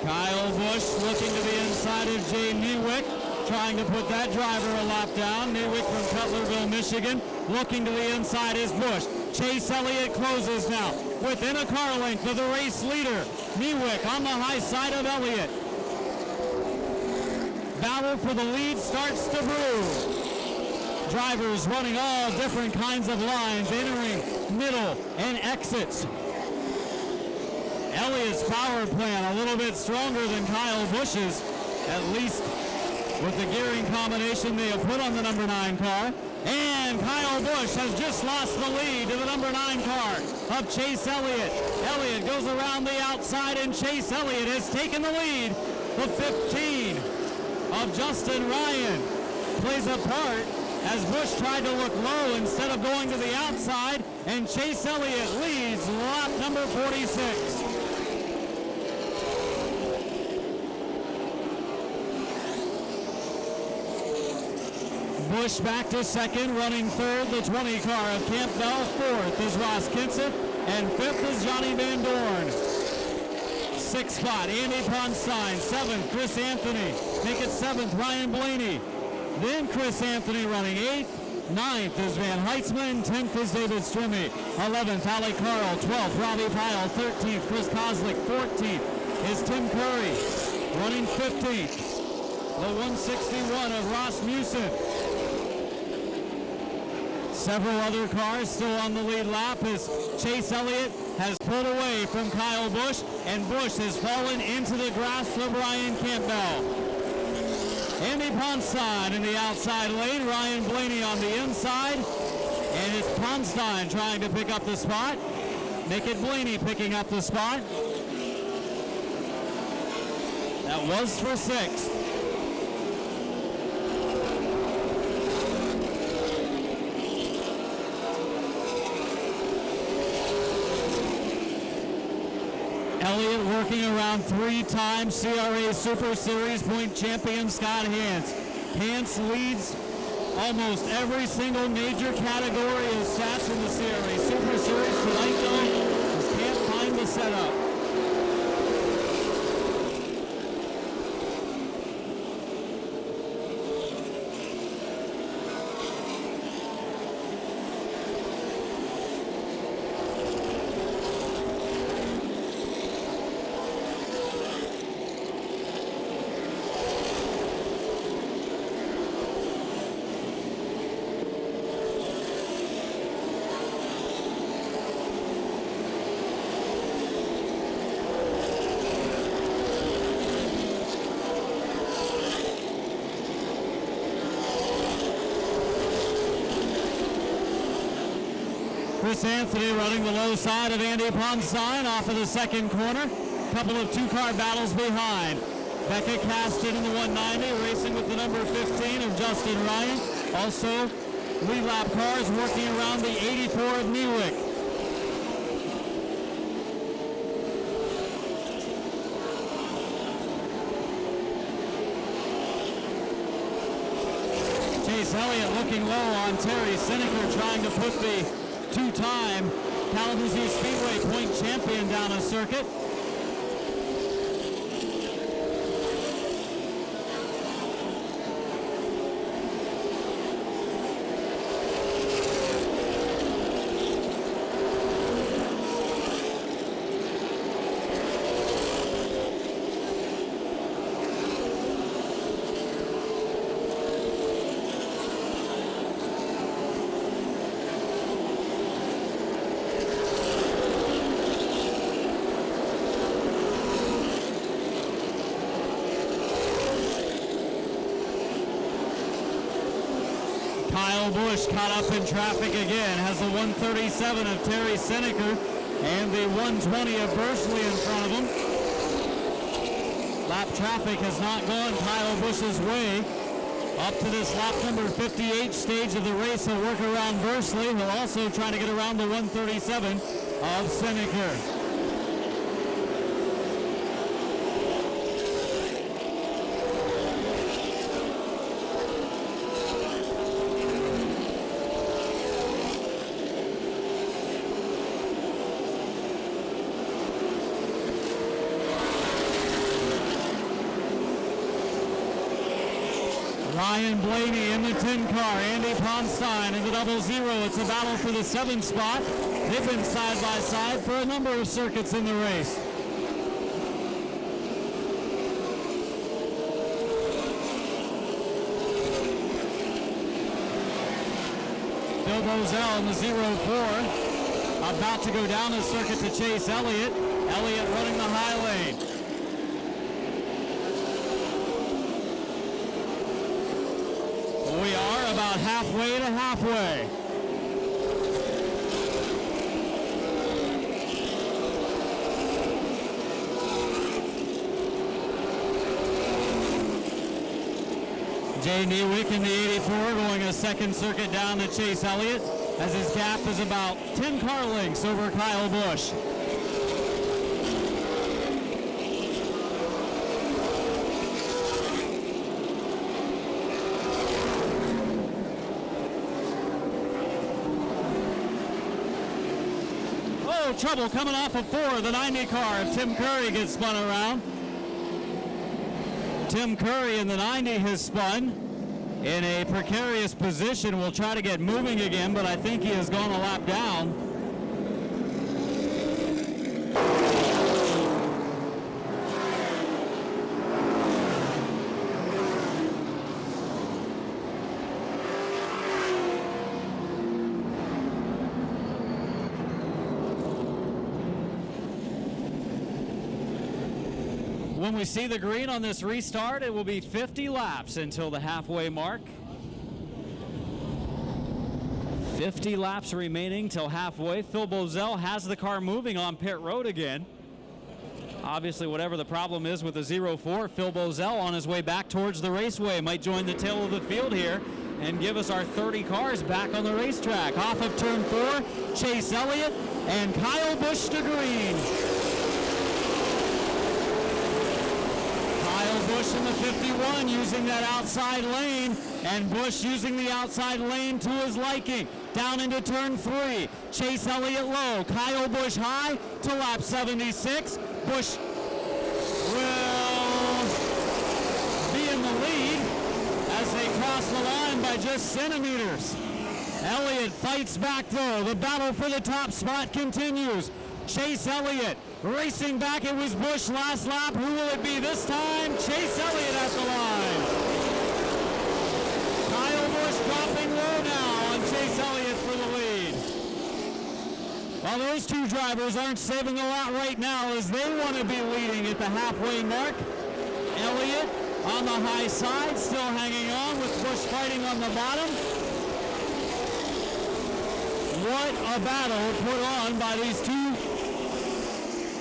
Kyle Busch looking to the inside of Jay Newick, trying to put that driver a lap down. Newick from Cutlerville, Michigan, looking to the inside is Busch. Chase Elliott closes now within a car length of the race leader. Newick on the high side of Elliott. Battle for the lead starts to brew. Drivers running all different kinds of lines, entering middle and exits. Elliott's power plant a little bit stronger than Kyle Busch's, at least with the gearing combination they have put on the number 9 car. And Kyle Busch has just lost the lead to the number 9 car of Chase Elliott. Elliott goes around the outside, and Chase Elliott has taken the lead. The 15 of Justin Ryan plays a part as Busch tried to look low instead of going to the outside, and Chase Elliott leads lap number 46. Busch back to second, running third, the 20 car of Campbell. Fourth is Ross Kenseth, and fifth is Johnny Van Dorn. Sixth spot, Andy Ponstein. Seventh, Chris Anthony. Make it seventh, Ryan Blaney. Then Chris Anthony running eighth. Ninth is Van Heitzman. 10th is David Strimmy. 11th, Ali Carl. 12th, Robbie Pyle. 13th, Chris Koslick. 14th is Tim Curry. Running 15th, the 161 of Ross Musin. Several other cars still on the lead lap as Chase Elliott has pulled away from Kyle Busch, and Busch has fallen into the grasp of Ryan Campbell. Andy Ponstein in the outside lane, Ryan Blaney on the inside, and it's Ponstein trying to pick up the spot. Make it Blaney picking up the spot. That was for sixth. Elliott working around 3-time CRA Super Series point champion Scott Hance. Hance leads almost every single major category of stats in the CRA Super Series. Tonight, though, just can't find the setup. Chris Anthony running the low side of Andy Ponstein off of the second corner. Couple of 2-car battles behind. Becca Caston in the 190 racing with the number 15 of Justin Ryan. Also, lead lap cars working around the 84 of Newick. Chase Elliott looking low on Terry Seneker, trying to put the 2-time Kalamazoo Speedway point champion down a circuit. Kyle Busch caught up in traffic again, has the 137 of Terry Seneker and the 120 of Bursley in front of him. Lap traffic has not gone Kyle Busch's way. Up to this lap number 58 stage of the race, he'll work around Bursley. He'll also try to get around the 137 of Seneker. Ryan Blaney in the 10 car. Andy Ponstein in the 00. It's a battle for the 7 spot. They've been side by side for a number of circuits in the race. Phil Bozell in the 04. About to go down the circuit to chase Elliott. Elliott running the high lane. We are about halfway to halfway. Jay Newick in the 84 going a second circuit down to chase Elliott as his gap is about 10 car lengths over Kyle Busch. Oh, trouble coming off of 4. The 90 car if Tim Curry gets spun around. Tim Curry in the 90 has spun in a precarious position. Will try to get moving again, but I think he has gone a lap down. When we see the green on this restart, it will be 50 laps until the halfway mark. 50 laps remaining till halfway. Phil Bozell has the car moving on pit road again. Obviously, whatever the problem is with the 04, Phil Bozell on his way back towards the raceway might join the tail of the field here and give us our 30 cars back on the racetrack. Off of turn 4, Chase Elliott and Kyle Busch to green. Busch in the 51 using that outside lane, and Busch using the outside lane to his liking. Down into turn 3, Chase Elliott low, Kyle Busch high to lap 76. Busch will be in the lead as they cross the line by just centimeters. Elliott fights back though. The battle for the top spot continues. Chase Elliott racing back. It was Busch last lap. Who will it be this time? Chase Elliott at the line. Kyle Busch dropping low now on Chase Elliott for the lead. Well, those two drivers aren't saving a lot right now as they want to be leading at the halfway mark. Elliott on the high side, still hanging on with Busch fighting on the bottom. What a battle put on by these two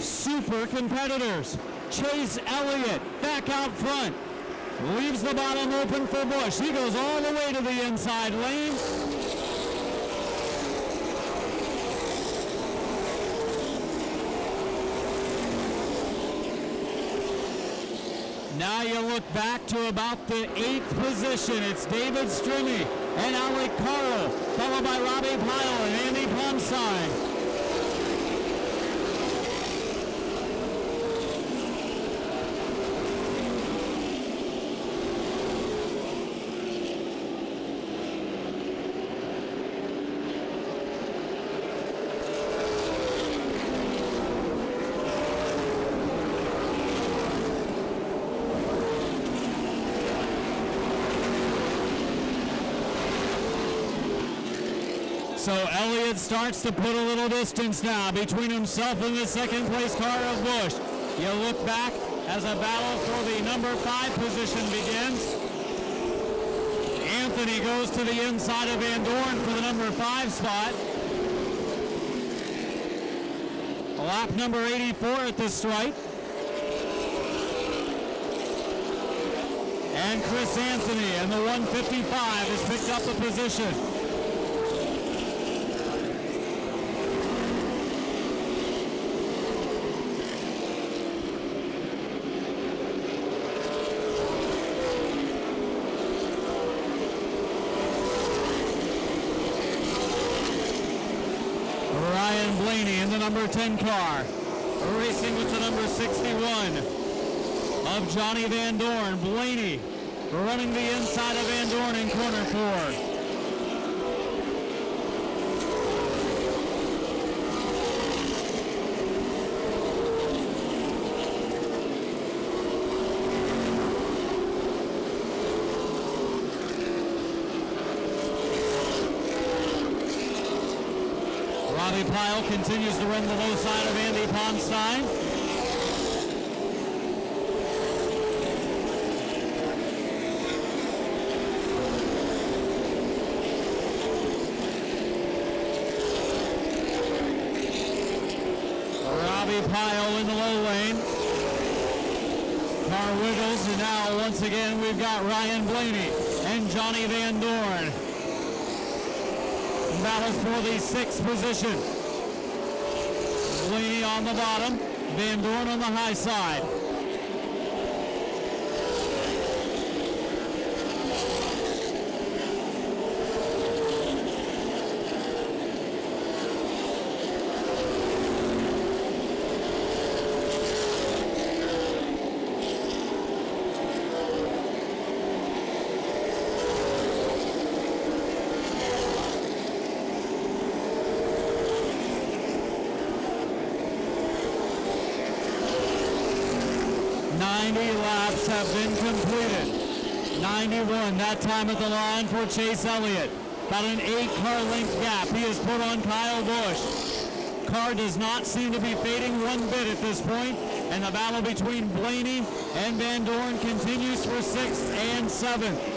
super competitors. Chase Elliott back out front. Leaves the bottom open for Busch. He goes all the way to the inside lane. Now you look back to about the 8th position. It's David Strimmy and Alec Carl, followed by Robbie Pyle and Andy Ponstein. So Elliott starts to put a little distance now between himself and the second place car of Busch. You look back as a battle for the number 5 position begins. Anthony goes to the inside of Van Dorn for the number 5 spot. Lap number 84 at the stripe. And Chris Anthony and the 155 has picked up the position. Ryan Blaney in the number 10 car, racing with the number 61 of Johnny Van Dorn. Blaney running the inside of Van Dorn in corner 4. Robbie Pyle continues to run the low side of Andy Ponstein. Robbie Pyle in the low lane. Car wiggles, and now once again we've got Ryan Blaney and Johnny Van Dorn. Battle for the 6th position. Blaney on the bottom, Van Dorn on the high side. Laps have been completed. 91 that time at the line for Chase Elliott. About an 8-car length gap he has put on Kyle Busch. Car does not seem to be fading one bit at this point, and the battle between Blaney and Van Dorn continues for 6th and 7th.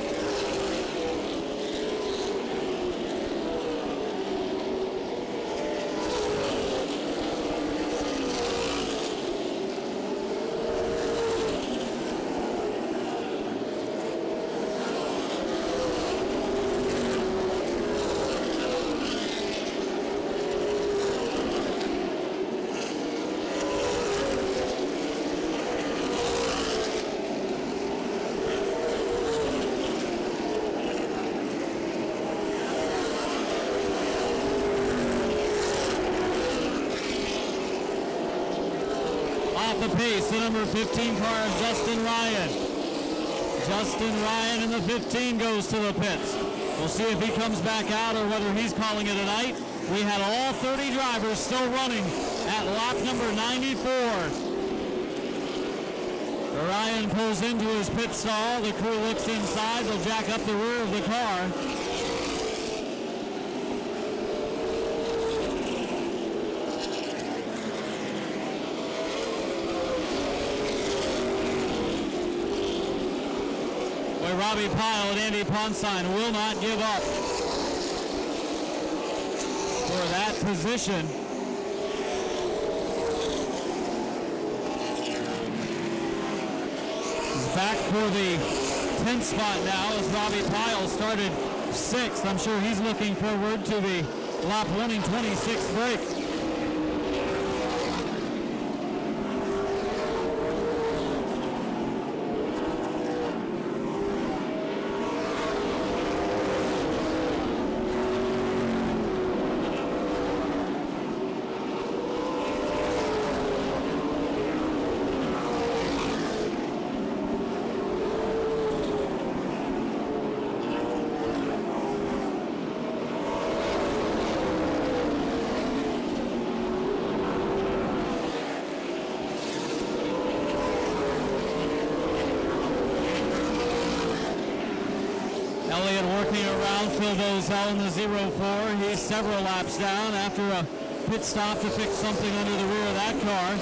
The pace, the number 15 car of Justin Ryan. Justin Ryan in the 15 goes to the pits. We'll see if he comes back out or whether he's calling it a night. We had all 30 drivers still running at lap number 94. Ryan pulls into his pit stall. The crew looks inside. They'll jack up the rear of the car. Robbie Pyle and Andy Ponstein will not give up for that position. He's back for the 10th spot now as Robbie Pyle started 6th. I'm sure he's looking forward to the lap running 26th break. Elliott working around Phil Bozell in the 0-4. He's several laps down after a pit stop to fix something under the rear of that car.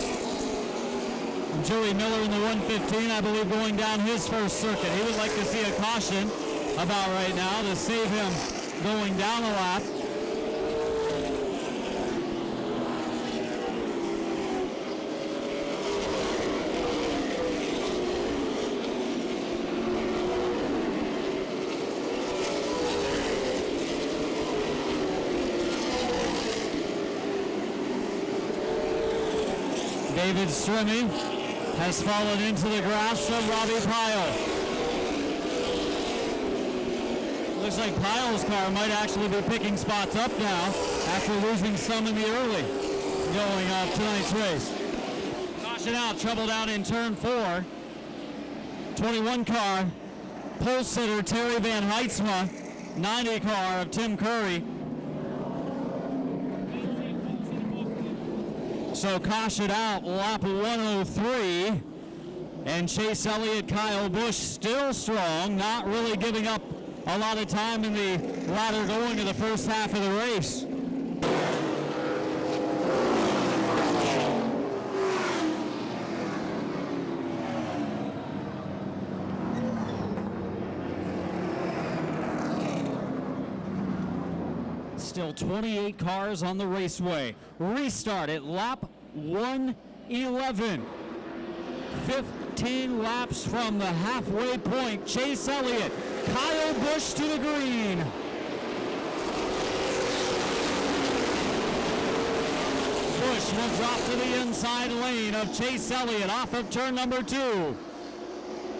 And Joey Miller in the 115, I believe, going down his first circuit. He would like to see a caution about right now to save him going down a lap. David Strimmy has fallen into the grasp of Robbie Pyle. Looks like Pyle's car might actually be picking spots up now after losing some in the early going of tonight's race. Caution out, trouble down in turn 4. 21 car pole sitter Terry Van Heitzma, 90 car of Tim Curry. So caution out, lap 103. And Chase Elliott, Kyle Busch still strong, not really giving up a lot of time in the ladder going to the first half of the race. Still 28 cars on the raceway. Restart at lap 111. 15 laps from the halfway point. Chase Elliott, Kyle Busch to the green. Busch will drop to the inside lane of Chase Elliott off of turn number 2.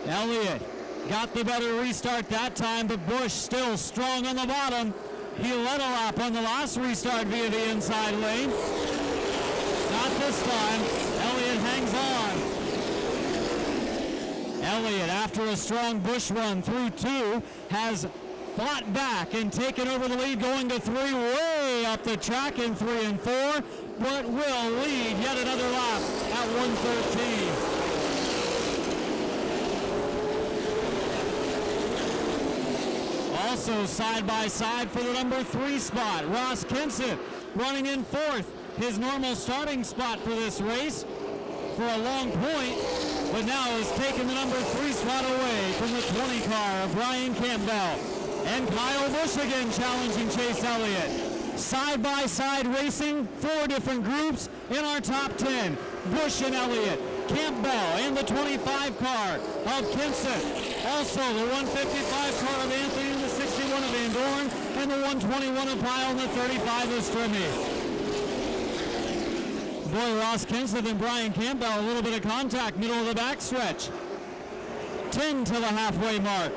Elliott got the better restart that time, but Busch still strong on the bottom. He led a lap on the last restart via the inside lane. Not this time. Elliott hangs on. Elliott, after a strong Busch run through 2, has fought back and taken over the lead, going to 3, way up the track in 3 and 4, but will lead yet another lap at 113. Also side by side for the number 3 spot, Ross Kenseth running in 4th, his normal starting spot for this race for a long point, but now has taken the number 3 spot away from the 20 car of Brian Campbell. And Kyle Busch again challenging Chase Elliott. Side by side racing, 4 different groups in our top 10. Busch and Elliott, Campbell and the 25 car of Kenseth. Also the 155 car of Anthony and the 61 of Van Dorn and the 121 of Pyle and the 35 of Strimmy. Boy, Ross Kenseth and Brian Campbell, a little bit of contact, middle of the backstretch. 10 to the halfway mark.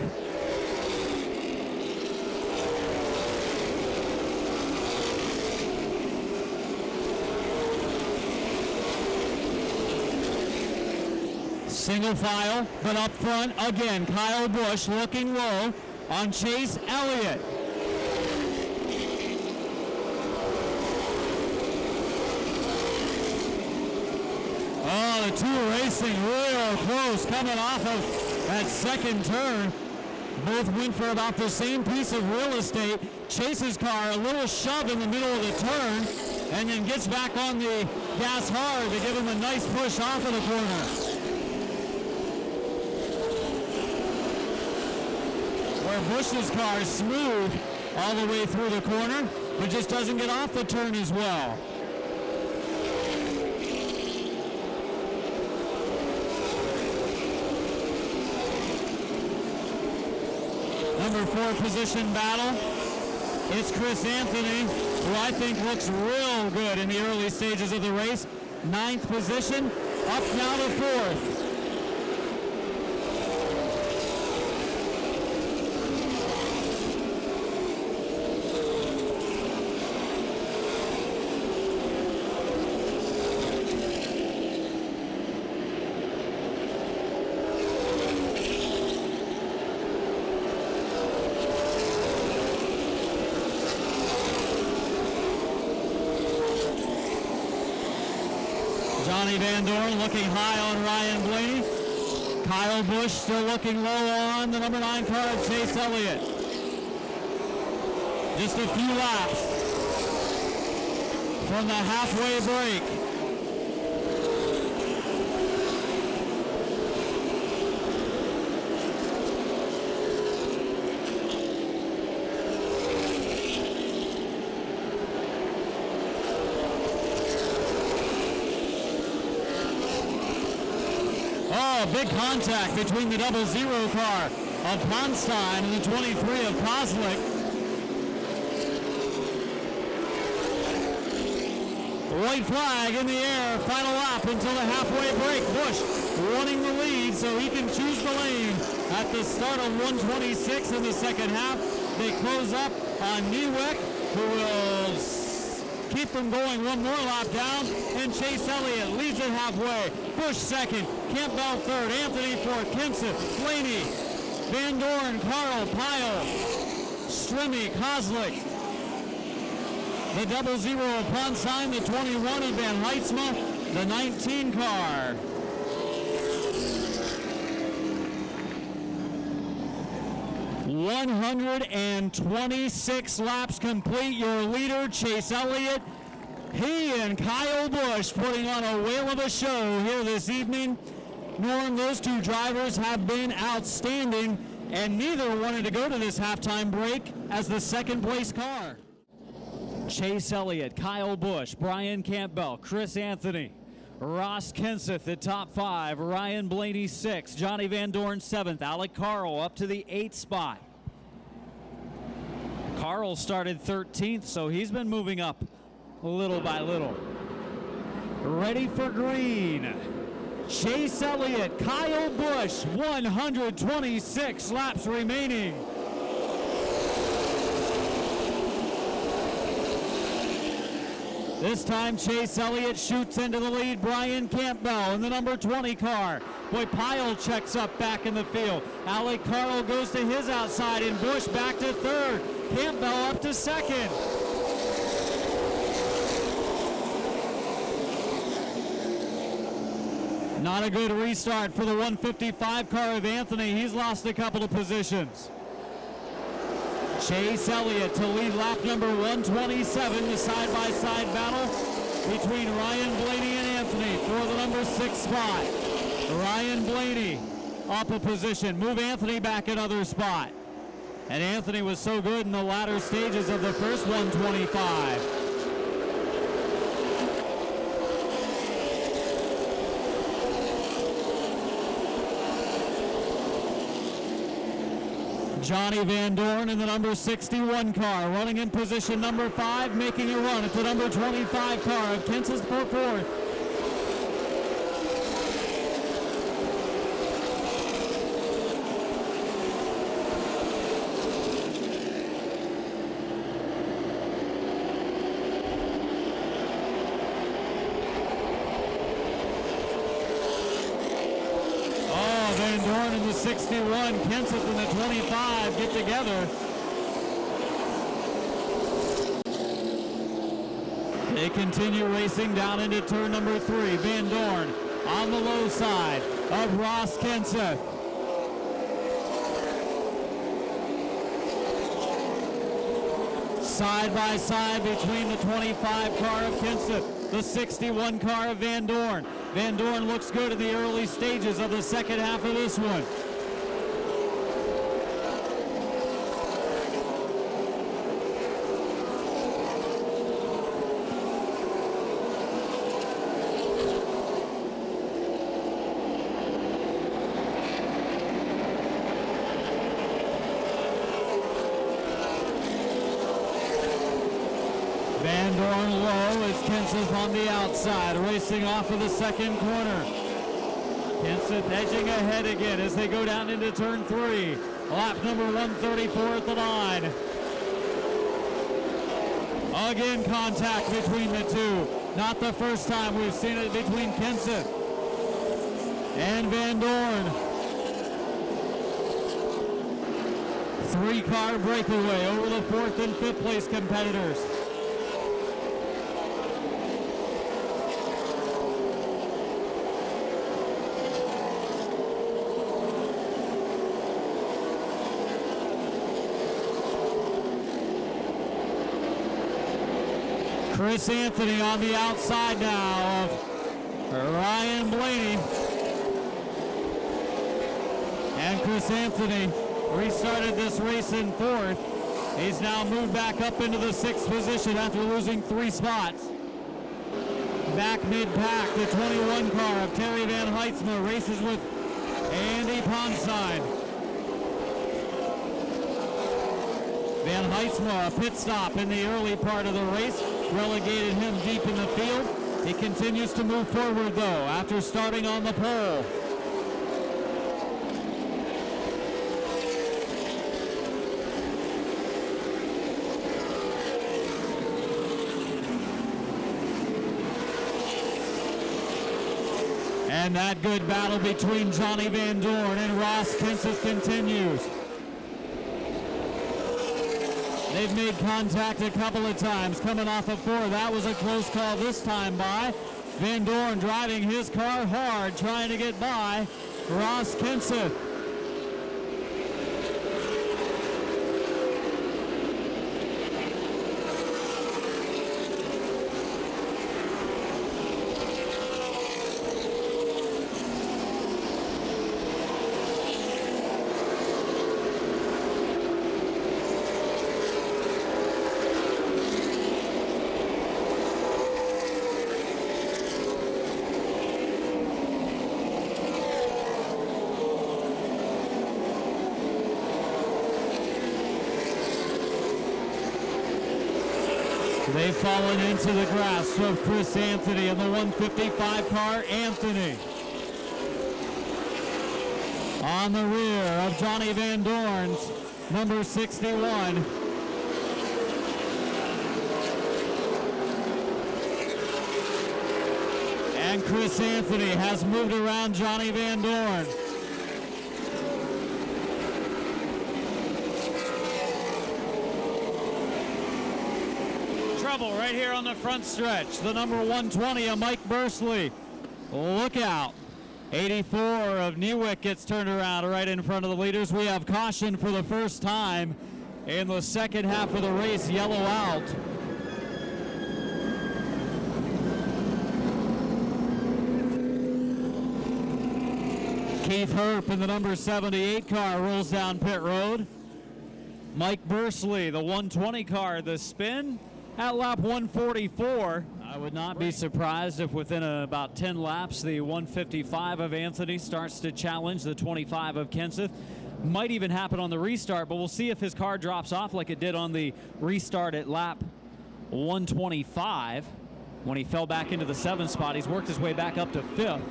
Single file, but up front again, Kyle Busch looking low on Chase Elliott. Oh, the 2 racing real close coming off of that second turn. Both went for about the same piece of real estate. Chase's car a little shove in the middle of the turn and then gets back on the gas hard to give him a nice push off of the corner. Where Busch's car is smooth all the way through the corner, but just doesn't get off the turn as well. Number 4 position battle. It's Chris Anthony, who I think looks real good in the early stages of the race. 9th position, up now to 4th. Johnny Van Dorn looking high on Ryan Blaney. Kyle Busch still looking low on the number 9 car of Chase Elliott. Just a few laps from the halfway break. Big contact between the 00 car of Ponstein and the 23 of Kozlik. White flag in the air, final lap until the halfway break. Busch wanting the lead so he can choose the lane at the start of 126 in the second half. They close up on Niewick, who will keep them going one more lap down, and Chase Elliott leads it halfway. Busch second, Campbell third, Anthony fourth, Kenseth, Blaney, Van Dorn, Carl, Pyle, Strimmy, Kozlik. The 00 upon sign, the 21 of Van Heitzma, the 19 car. ...126 laps complete. Your leader, Chase Elliott. He and Kyle Busch putting on a whale of a show here this evening. Norm, those two drivers have been outstanding, and neither wanted to go to this halftime break as the second place car. Chase Elliott, Kyle Busch, Brian Campbell, Chris Anthony, Ross Kenseth at top 5, Ryan Blaney 6th, Johnny Van Dorn 7th, Alec Carl up to the 8th spot. Carl started 13th, so he's been moving up little by little. Ready for green. Chase Elliott, Kyle Busch, 126 laps remaining. This time Chase Elliott shoots into the lead. Brian Campbell in the number 20 car. Boy, Pyle checks up back in the field. Alec Carl goes to his outside and Busch back to third. Campbell up to second. Not a good restart for the 155 car of Anthony. He's lost a couple of positions. Chase Elliott to lead lap number 127, the side-by-side battle between Ryan Blaney and Anthony for the number 6 spot. Ryan Blaney up a position, move Anthony back another spot. And Anthony was so good in the latter stages of the first 125. Johnny Van Dorn in the number 61 car, running in position number 5, making a run at the number 25 car of Kenseth Ford. Van Dorn in the 61, Kenseth in the 25 get together. They continue racing down into turn number 3. Van Dorn on the low side of Ross Kenseth. Side by side between the 25 car of Kenseth, the 61 car of Van Dorn. Van Dorn looks good in the early stages of the second half of this one. Van Dorn low as Kenseth on the outside, racing off of the second corner. Kenseth edging ahead again as they go down into turn 3. Lap number 134 at the line. Again, contact between the two. Not the first time we've seen it between Kenseth and Van Dorn. 3-car breakaway over the 4th and 5th place competitors. Chris Anthony on the outside now of Ryan Blaney. And Chris Anthony restarted this race in 4th. He's now moved back up into the 6th position after losing 3 spots. Back mid-pack, the 21 car of Terry Van Heitzma races with Andy Ponstein. Van Heitzma, a pit stop in the early part of the race, relegated him deep in the field. He continues to move forward, though, after starting on the pole. And that good battle between Johnny Van Dorn and Ross Kenseth continues. They've made contact a couple of times, coming off of 4. That was a close call this time by Van Dorn, driving his car hard, trying to get by Ross Kenseth. They've fallen into the grasp of Chris Anthony in the 155 car. Anthony on the rear of Johnny Van Dorn's number 61. And Chris Anthony has moved around Johnny Van Dorn. Trouble right here on the front stretch. The number 120 of Mike Bursley. Look out. 84 of Newick gets turned around right in front of the leaders. We have caution for the first time in the second half of the race. Yellow out. Keith Herp in the number 78 car rolls down pit road. Mike Bursley, the 120 car, the spin at lap 144. I would not be surprised if within about 10 laps the 155 of Anthony starts to challenge the 25 of Kenseth. Might even happen on the restart, but we'll see if his car drops off like it did on the restart at lap 125 when he fell back into the 7th spot. He's worked his way back up to 5th.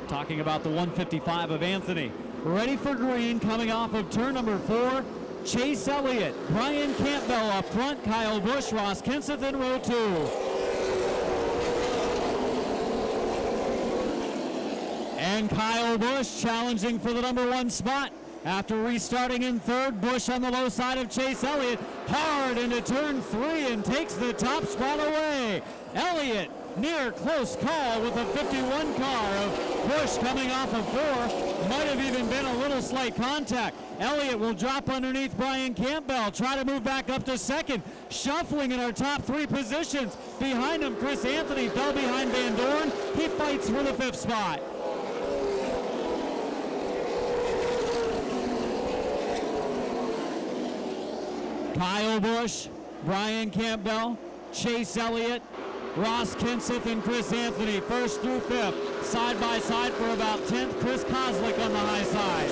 Talking about the 155 of Anthony. Ready for green, coming off of turn number 4. Chase Elliott, Brian Campbell up front, Kyle Busch, Ross Kenseth in row 2. And Kyle Busch challenging for the number 1 spot. After restarting in 3rd, Busch on the low side of Chase Elliott. Hard into turn 3 and takes the top spot away. Elliott near close call with a 51 car of Busch coming off of 4. Might have even been a little slight contact. Elliott will drop underneath Brian Campbell, try to move back up to 2nd, shuffling in our top 3 positions. Behind him, Chris Anthony fell behind Van Dorn. He fights for the 5th spot. Kyle Busch, Brian Campbell, Chase Elliott, Ross Kenseth and Chris Anthony, 1st through 5th, side by side for about 10th. Chris Kozlik on the high side.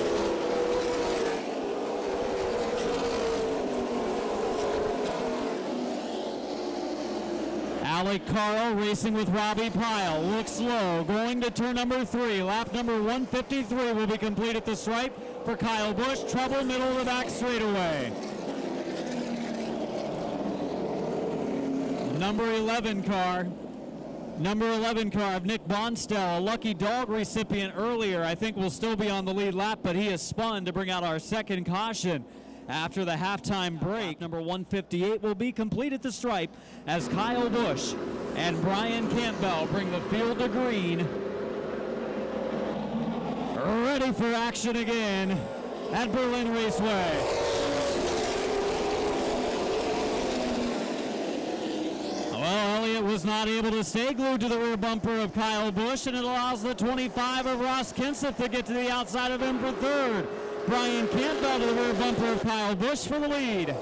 Alec Carl racing with Robbie Pyle, looks low, going to turn number 3. Lap number 153 will be complete at the stripe for Kyle Busch. Trouble middle of the back straightaway. Number 11 car of Nick Bonstell, a lucky dog recipient earlier, I think will still be on the lead lap, but he has spun to bring out our 2nd caution after the halftime break. Number 158 will be complete at the stripe as Kyle Busch and Brian Campbell bring the field to green. Ready for action again at Berlin Raceway. Well, Elliott was not able to stay glued to the rear bumper of Kyle Busch, and it allows the 25 of Ross Kenseth to get to the outside of him for 3rd. Brian Campbell to the rear bumper of Kyle Busch for the lead.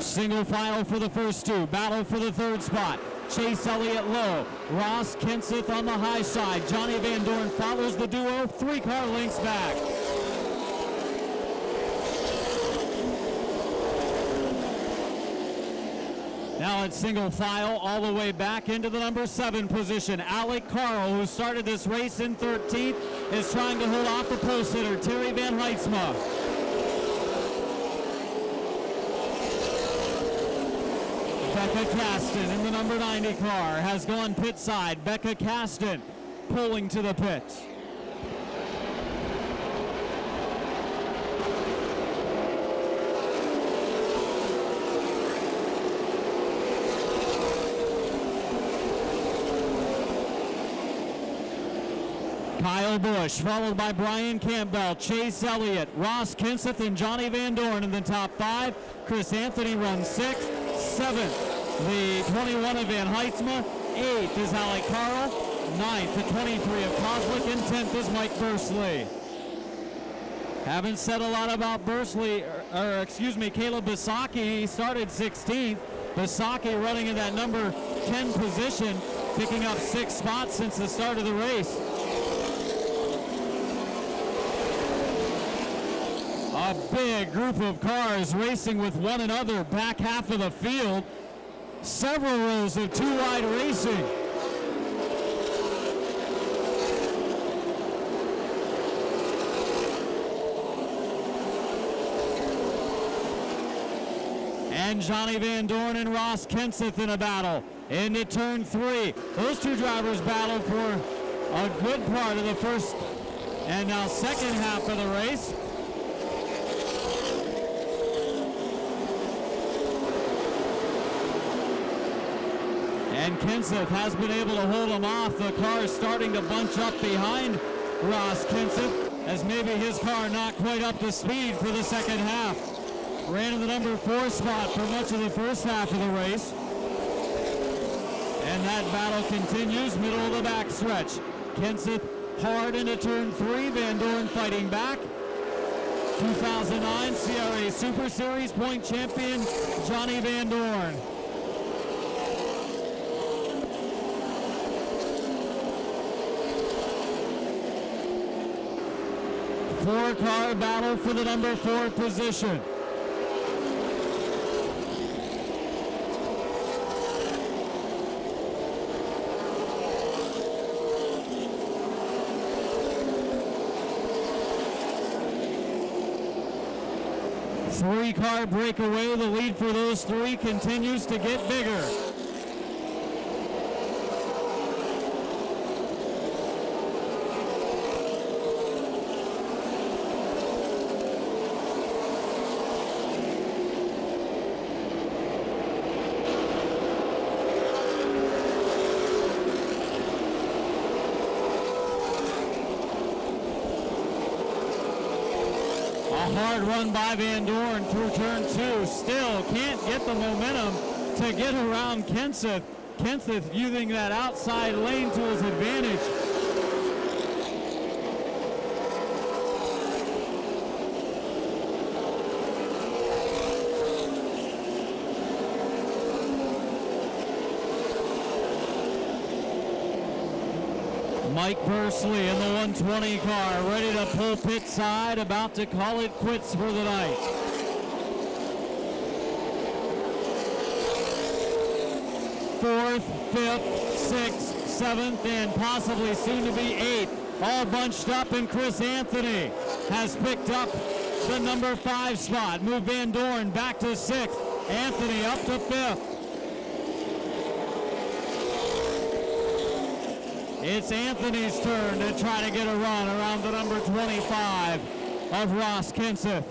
Single file for the first 2. Battle for the 3rd spot. Chase Elliott low. Ross Kenseth on the high side. Johnny Van Dorn follows the duo 3 car lengths back. Now it's single file all the way back into the number 7 position. Alec Carl, who started this race in 13th, is trying to hold off the post hitter, Terry Van Heidsma. Becca Caston in the number 90 car has gone pit side. Becca Caston pulling to the pits. Kyle Busch, followed by Brian Campbell, Chase Elliott, Ross Kenseth, and Johnny Van Dorn in the top 5. Chris Anthony runs 6th. 7th, the 21 of Van Heitzma. 8th is Alec Carl. 9th, the 23 of Kozlik. And 10th is Mike Bursley. Haven't said a lot about Bursley, Caleb Bisaki. He started 16th. Bisaki running in that number 10 position, picking up 6 spots since the start of the race. A big group of cars racing with one another, back half of the field. Several rows of two-wide racing. And Johnny Van Dorn and Ross Kenseth in a battle into turn 3. Those two drivers battled for a good part of the first and now second half of the race. And Kenseth has been able to hold him off. The car is starting to bunch up behind Ross Kenseth, as maybe his car not quite up to speed for the second half. Ran in the number 4 spot for much of the first half of the race. And that battle continues, middle of the backstretch. Kenseth hard into turn 3, Van Dorn fighting back. 2009 CRA Super Series point champion, Johnny Van Dorn. Four-car battle for the number 4 position. Three-car breakaway. The lead for those three continues to get bigger. Hard run by Van Dorn through turn 2. Still can't get the momentum to get around Kenseth. Kenseth using that outside lane to his advantage. Mike Bursley in the 120 car, ready to pull pit side, about to call it quits for the night. Fourth, 5th, 6th, 7th, and possibly soon to be 8th, all bunched up, and Chris Anthony has picked up the number 5 spot. Move Van Dorn back to 6th, Anthony up to 5th. It's Anthony's turn to try to get a run around the number 25 of Ross Kenseth.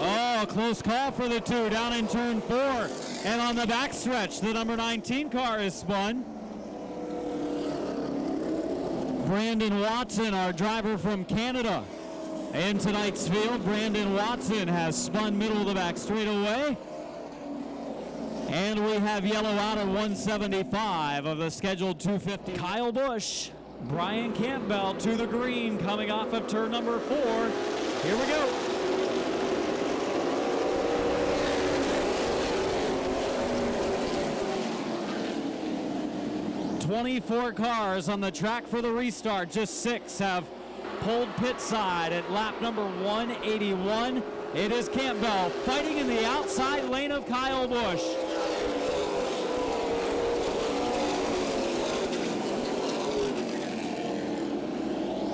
Oh, a close call for the two down in turn 4. And on the backstretch, the number 19 car is spun. Brandon Watson, our driver from Canada. In tonight's field, Brandon Watson has spun middle of the back straightaway. And we have yellow out at 175 of the scheduled 250. Kyle Busch, Brian Campbell to the green coming off of turn number 4. Here we go. "24 cars on the track for the restart. Just 6 have pulled pit side at lap number 181. It is Campbell fighting in the outside lane of Kyle Busch.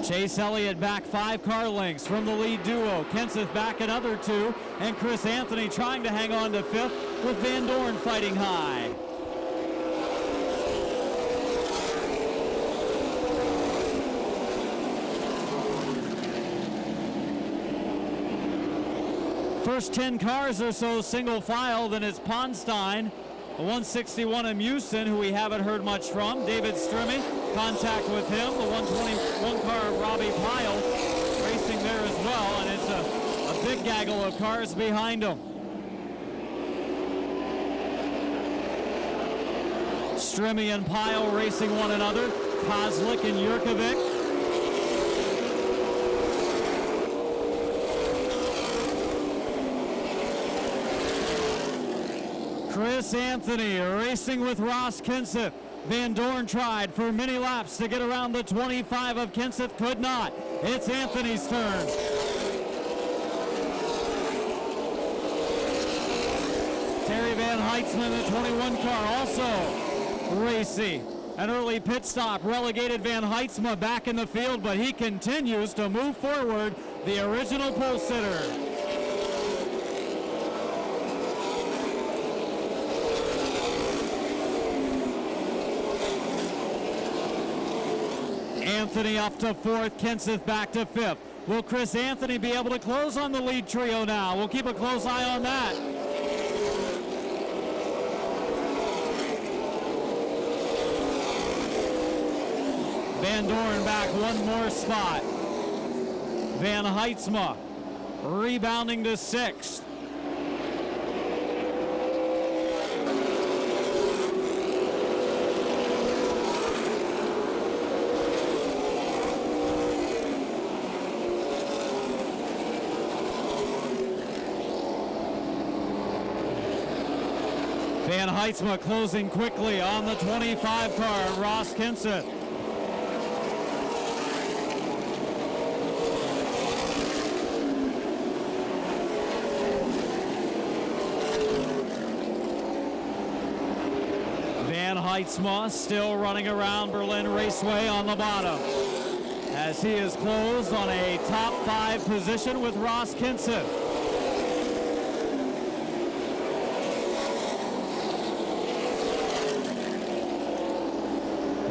Chase Elliott back 5 car lengths from the lead duo. Kenseth back another 2, and Chris Anthony trying to hang on to 5th with Van Dorn fighting high. First 10 cars or so single file, then it's Ponstein, a 161 Amusin, who we haven't heard much from. David Strimmy, contact with him. The 121 car Robbie Pyle racing there as well, and it's a big gaggle of cars behind him. Strimmy and Pyle racing one another. Kozlik and Jurkovic. Chris Anthony racing with Ross Kenseth. Van Dorn tried for many laps to get around the 25 of Kenseth, could not. It's Anthony's turn. Terry Van Heitzman, the 21 car, also racing. An early pit stop relegated Van Heitzman back in the field, but he continues to move forward, the original pole sitter. Anthony up to 4th, Kenseth back to 5th. Will Chris Anthony be able to close on the lead trio now? We'll keep a close eye on that. Van Dorn back one more spot. Van Heitzma rebounding to 6th. Van Heitzma closing quickly on the 25 car, Ross Kenseth. Van Heitzma still running around Berlin Raceway on the bottom, as he is closed on a top 5 position with Ross Kenseth.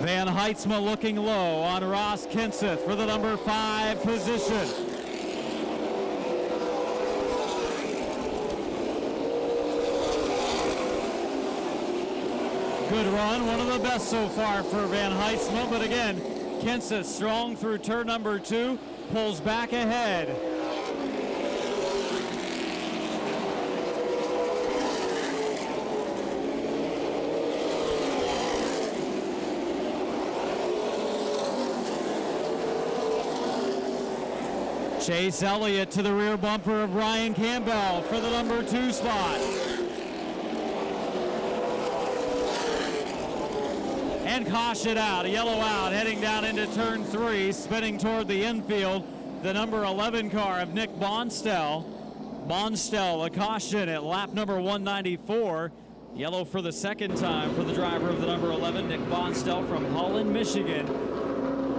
Van Heitzma looking low on Ross Kenseth for the number 5 position. Good run, one of the best so far for Van Heitzma, but again, Kenseth strong through turn number 2, pulls back ahead. Chase Elliott to the rear bumper of Brian Campbell for the number 2 spot. And caution out, a yellow out, heading down into turn 3, spinning toward the infield. The number 11 car of Nick Bonstell. Bonstell, a caution at lap number 194. Yellow for the second time for the driver of the number 11, Nick Bonstell from Holland, Michigan.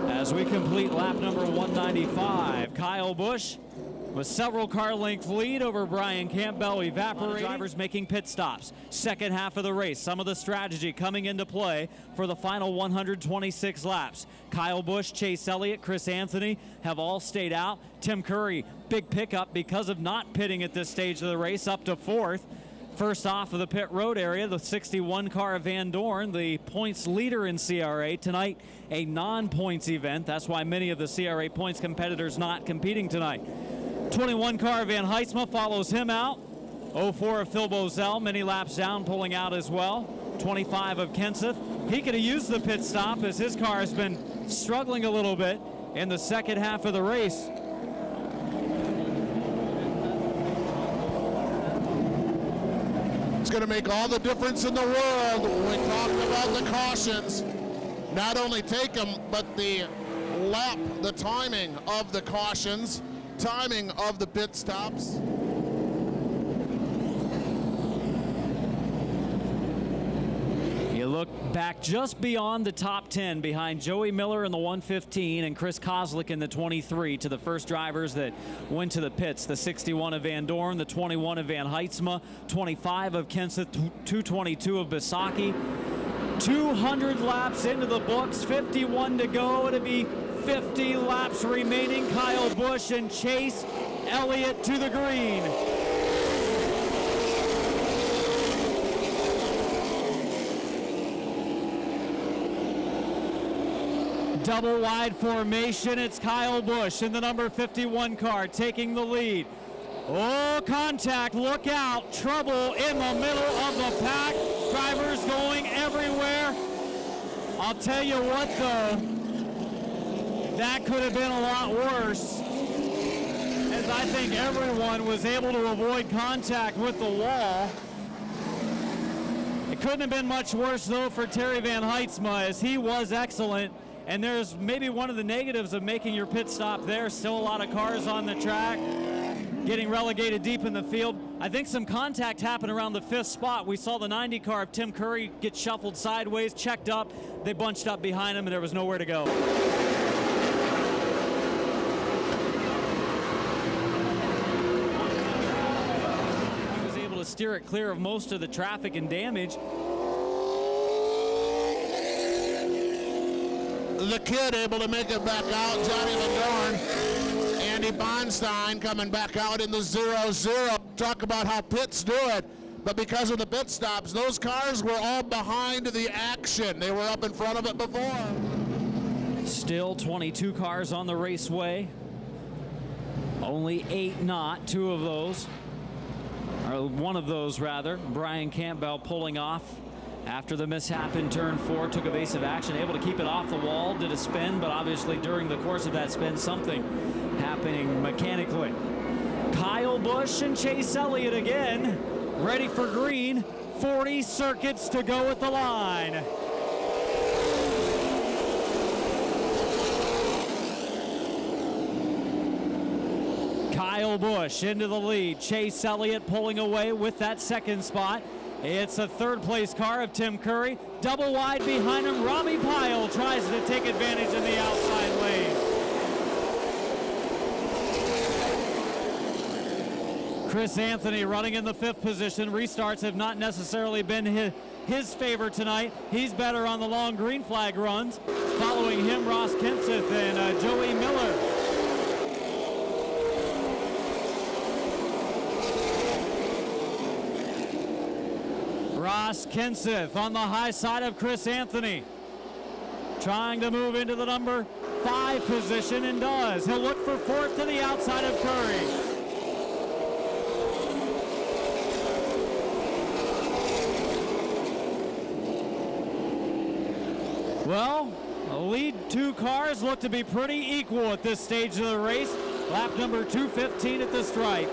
As we complete lap number 195, Kyle Busch with several car length lead over Brian Campbell evaporating. Drivers making pit stops. Second half of the race, some of the strategy coming into play for the final 126 laps. Kyle Busch, Chase Elliott, Chris Anthony have all stayed out. Tim Curry, big pickup because of not pitting at this stage of the race, up to 4th. First off of the pit road area, the 61 car of Van Dorn, the points leader in CRA. Tonight, a non-points event. That's why many of the CRA points competitors not competing tonight. 21 car of Van Heitzma follows him out. 04 of Phil Bozell, many laps down, pulling out as well. 25 of Kenseth. He could have used the pit stop as his car has been struggling a little bit in the second half of the race. It's going to make all the difference in the world when we talk about the cautions. Not only take them, but the lap, the timing of the cautions, timing of the pit stops. You look look back just beyond the top 10 behind Joey Miller in the 115 and Chris Kozlik in the 23 to the first drivers that went to the pits. The 61 of Van Dorn, the 21 of Van Heitzma, 25 of Kenseth, 222 of Bisaki. 200 laps into the books, 51 to go. It'll be 50 laps remaining. Kyle Busch and Chase Elliott to the green. Double wide formation. It's Kyle Busch in the number 51 car taking the lead. Oh, contact, look out. Trouble in the middle of the pack. Drivers going everywhere. I'll tell you what though, that could have been a lot worse, as I think everyone was able to avoid contact with the wall. It couldn't have been much worse though for Terry Van Heitzma, as he was excellent. And there's maybe one of the negatives of making your pit stop there. Still a lot of cars on the track, getting relegated deep in the field. I think some contact happened around the 5th spot. We saw the 90 car of Tim Curry get shuffled sideways, checked up. They bunched up behind him and there was nowhere to go. He was able to steer it clear of most of the traffic and damage. The kid able to make it back out, Johnny Van Dorn. Andy Bonstein coming back out in the 0-0. Talk about how pits do it, but because of the pit stops, those cars were all behind the action. They were up in front of it before. Still 22 cars on the raceway. Only 8 not, 2 of those, or 1 of those rather. Brian Campbell pulling off after the mishap in turn 4, took evasive action, able to keep it off the wall, did a spin, but obviously during the course of that spin, something happening mechanically. Kyle Busch and Chase Elliott again, ready for green. 40 circuits to go at the line. Kyle Busch into the lead. Chase Elliott pulling away with that 2nd spot. It's a 3rd place car of Tim Curry. Double wide behind him. Rami Pyle tries to take advantage in the outside lane. Chris Anthony running in the 5th position. Restarts have not necessarily been his favor tonight. He's better on the long green flag runs. Following him, Ross Kenseth and Joey Miller. Ross Kenseth on the high side of Chris Anthony, trying to move into the number 5 position, and does. He'll look for 4th to the outside of Curry. Well, the lead 2 cars look to be pretty equal at this stage of the race. Lap number 215 at the stripe.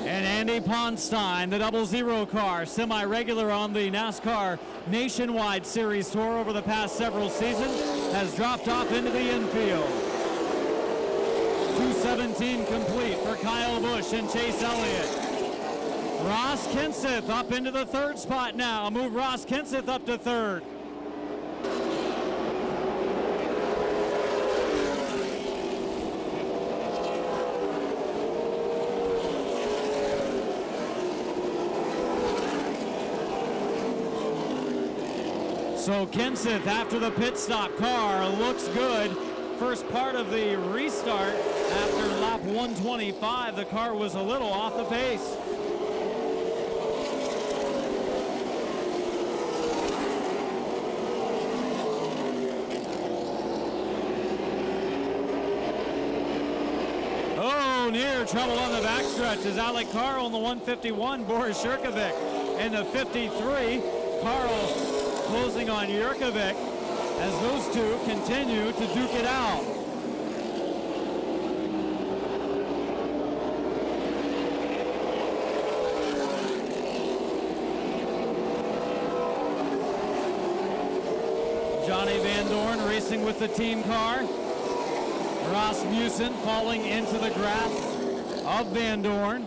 Andy Ponstein, the 00 car, semi-regular on the NASCAR Nationwide Series Tour over the past several seasons, has dropped off into the infield. 217 complete for Kyle Busch and Chase Elliott. Ross Kenseth up into the 3rd spot now. Move Ross Kenseth up to 3rd. So Kenseth, after the pit stop car, looks good. First part of the restart after lap 125, the car was a little off the pace. Oh, near trouble on the backstretch is Alec Carl in the 151, Boris Yurkovic in the 53. Carl closing on Yurkovic. as those two continue to duke it out. Johnny Van Dorn racing with the team car. Rasmussen falling into the grasp of Van Dorn.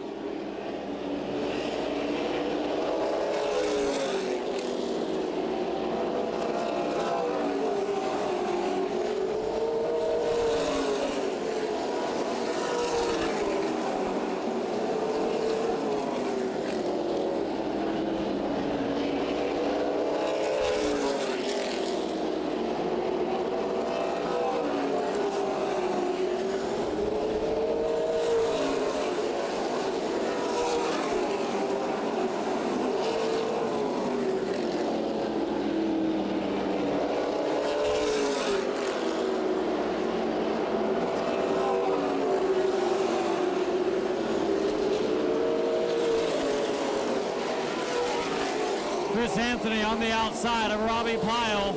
Chris Anthony on the outside of Robbie Pyle.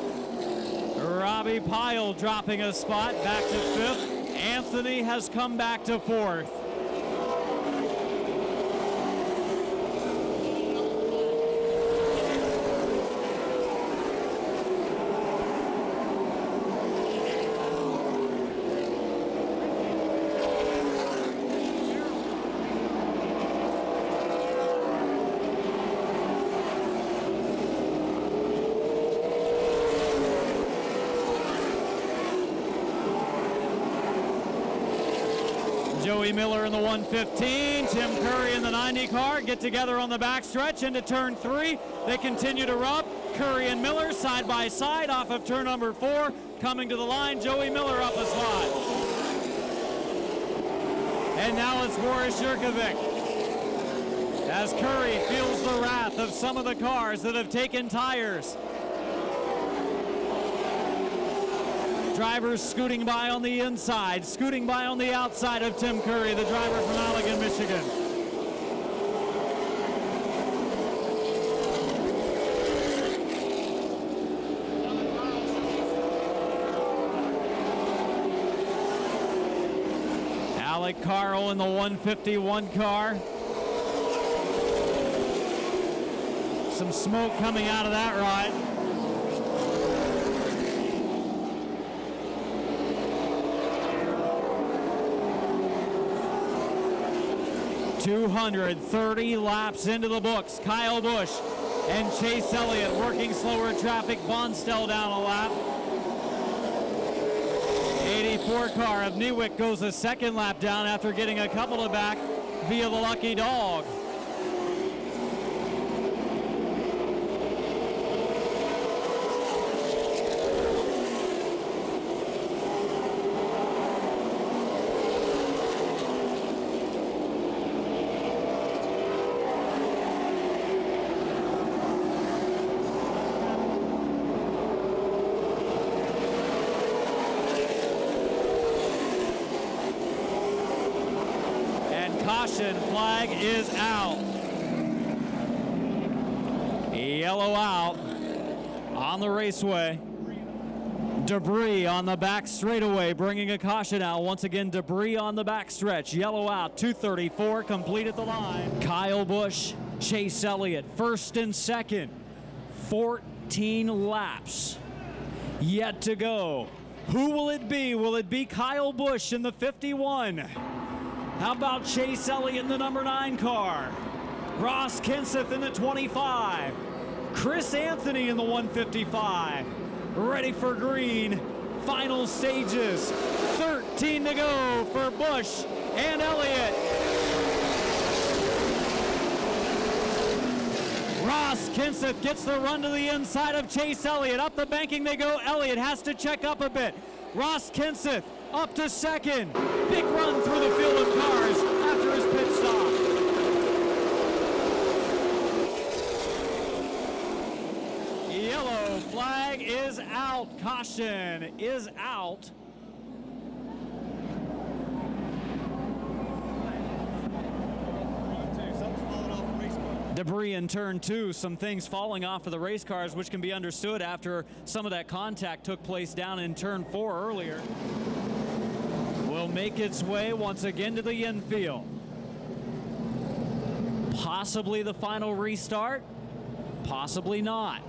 Robbie Pyle dropping a spot back to 5th. Anthony has come back to 4th. Joey Miller in the 115, Tim Curry in the 90 car get together on the backstretch into turn 3. They continue to rub. Curry and Miller side by side off of turn number 4. Coming to the line, Joey Miller up a slot. And now it's Boris Yurkovic as Curry feels the wrath of some of the cars that have taken tires. Drivers scooting by on the inside, scooting by on the outside of Tim Curry, the driver from Allegan, Michigan. Alec Caro in the 151 car. Some smoke coming out of that ride. .230 laps into the books. Kyle Busch and Chase Elliott working slower traffic. Bonstell down a lap. 84 car of Newick goes a second lap down after getting a couple of back via the lucky dog. Caution flag is out. Yellow out on the raceway. Debris on the back straightaway, bringing a caution out. Once again, debris on the back stretch. Yellow out, 234, complete at the line. Kyle Busch, Chase Elliott, first and second. 14 laps yet to go. Who will it be? Will it be Kyle Busch in the 51? How about Chase Elliott in the number 9 car? Ross Kenseth in the 25. Chris Anthony in the 155. Ready for green. Final stages. 13 to go for Busch and Elliott. Ross Kenseth gets the run to the inside of Chase Elliott. Up the banking they go. Elliott has to check up a bit. Ross Kenseth up to second. Big run through the field of cars after his pit stop. Yellow flag is out. Caution is out. Debris in turn 2, some things falling off of the race cars, which can be understood after some of that contact took place down in turn 4 earlier. Will make its way once again to the infield. Possibly the final restart, possibly not.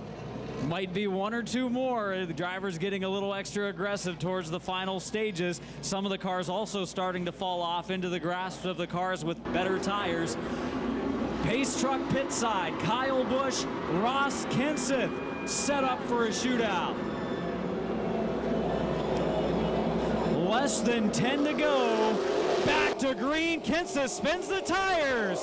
Might be one or two more. The drivers getting a little extra aggressive towards the final stages. Some of the cars also starting to fall off into the grasp of the cars with better tires. Pace truck pit side, Kyle Busch, Ross Kenseth set up for a shootout. Less than 10 to go. Back to green, Kenseth spins the tires.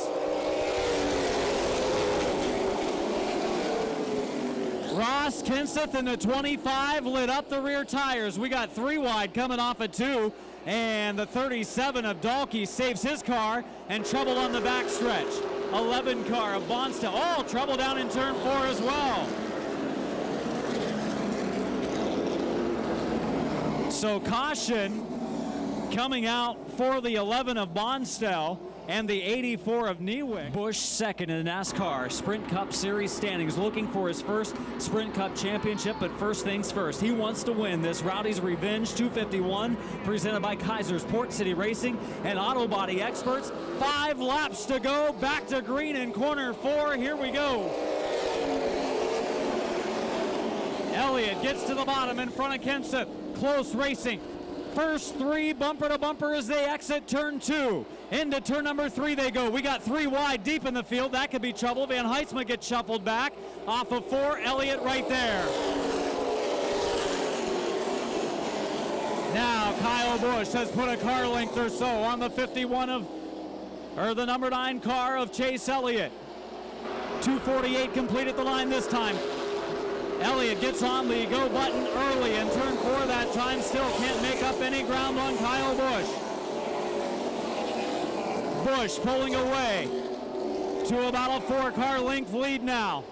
Ross Kenseth in the 25 lit up the rear tires. We got 3 wide coming off of 2, and the 37 of Dahlke saves his car and trouble on the backstretch. 11 car of Bonstell. Oh, trouble down in turn 4 as well. So caution coming out for the 11 of Bonstell and the 84 of Niewick. Busch second in the NASCAR Sprint Cup Series standings, looking for his first Sprint Cup championship, but first things first. He wants to win this Rowdy's Revenge 251, presented by Kaiser's Port City Racing and Auto Body Experts. 5 laps to go, back to green in corner 4, here we go. Elliott gets to the bottom in front of Kenseth, close racing. First 3 bumper to bumper as they exit turn 2. Into turn number 3 they go. We got 3 wide deep in the field. That could be trouble. Van Heitzman gets shuffled back. Off of 4, Elliott right there. Now Kyle Busch has put a car length or so on the 51 of, or the number 9 car of Chase Elliott. 2:48 complete at the line this time. Elliott gets on the go button early in turn 4 that time, still can't make up any ground on Kyle Busch. Busch pulling away to about a 4-car length lead now.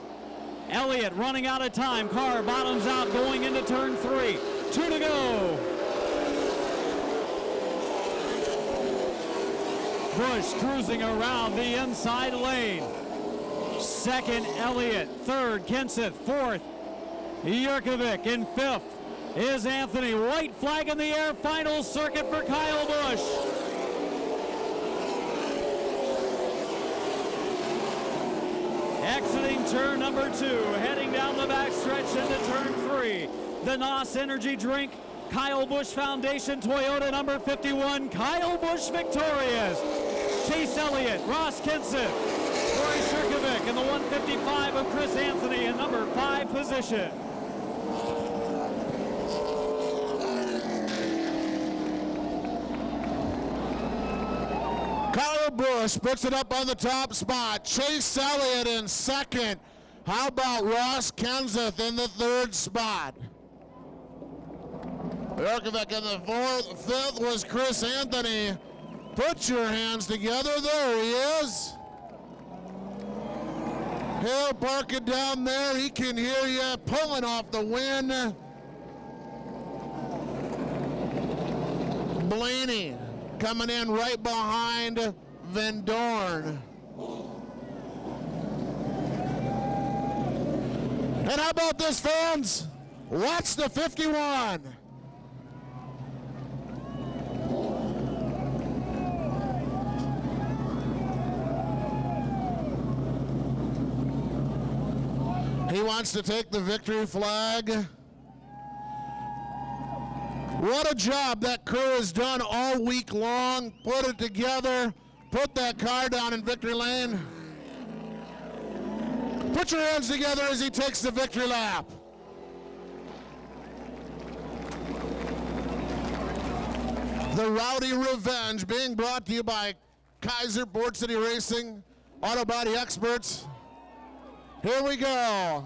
Elliott running out of time, car bottoms out going into turn 3. 2 to go. Busch cruising around the inside lane. Second, Elliott. Third, Kenseth. Fourth, Jurkovic. In 5th is Anthony. White flag in the air, final circuit for Kyle Busch. Exiting turn number 2, heading down the backstretch into turn 3. The NOS Energy Drink, Kyle Busch Foundation, Toyota number 51, Kyle Busch victorious. Chase Elliott, Ross Kenseth, Corey Jurkovic, and the 155 of Chris Anthony in number 5 position. Kyle Busch puts it up on the top spot. Chase Elliott in 2nd. How about Ross Kenseth in the 3rd spot? Jurkovic in the 4th. 5th was Chris Anthony. Put your hands together. There he is. He'll park it down there. He can hear you pulling off the win. Blaney coming in right behind Van Dorn. And how about this, fans? Watch the 51. He wants to take the victory flag. What a job that crew has done all week long. Put it together. Put that car down in victory lane. Put your hands together as he takes the victory lap. The Rowdy Revenge being brought to you by Kaiser Port City Racing, Auto Body Experts. Here we go.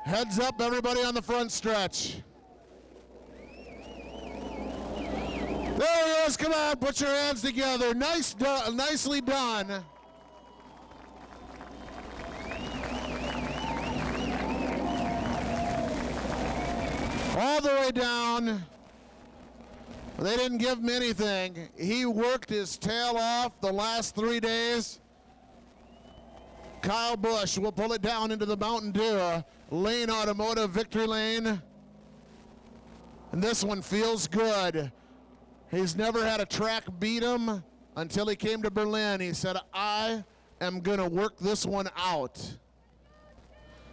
Heads up, everybody on the front stretch. There he is. Come on, put your hands together. Nicely done. All the way down. They didn't give him anything. He worked his tail off the last 3 days. Kyle Busch will pull it down into the Mountain Dew. Lane Automotive victory lane. And this one feels good. He's never had a track beat him until he came to Berlin. He said, I am going to work this one out.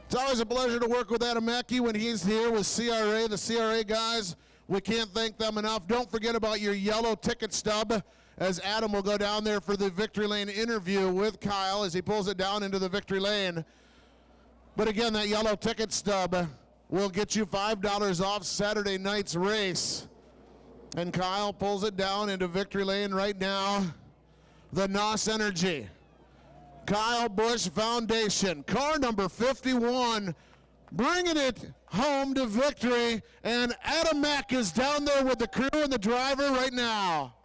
It's always a pleasure to work with Adam Mackey when he's here with CRA. The CRA guys, we can't thank them enough. Don't forget about your yellow ticket stub, as Adam will go down there for the victory lane interview with Kyle as he pulls it down into the victory lane. But again, that yellow ticket stub will get you $5 off Saturday night's race. And Kyle pulls it down into victory lane right now. The NOS Energy Kyle Busch Foundation, car number 51, bringing it home to victory. And Adam Mack is down there with the crew and the driver right now.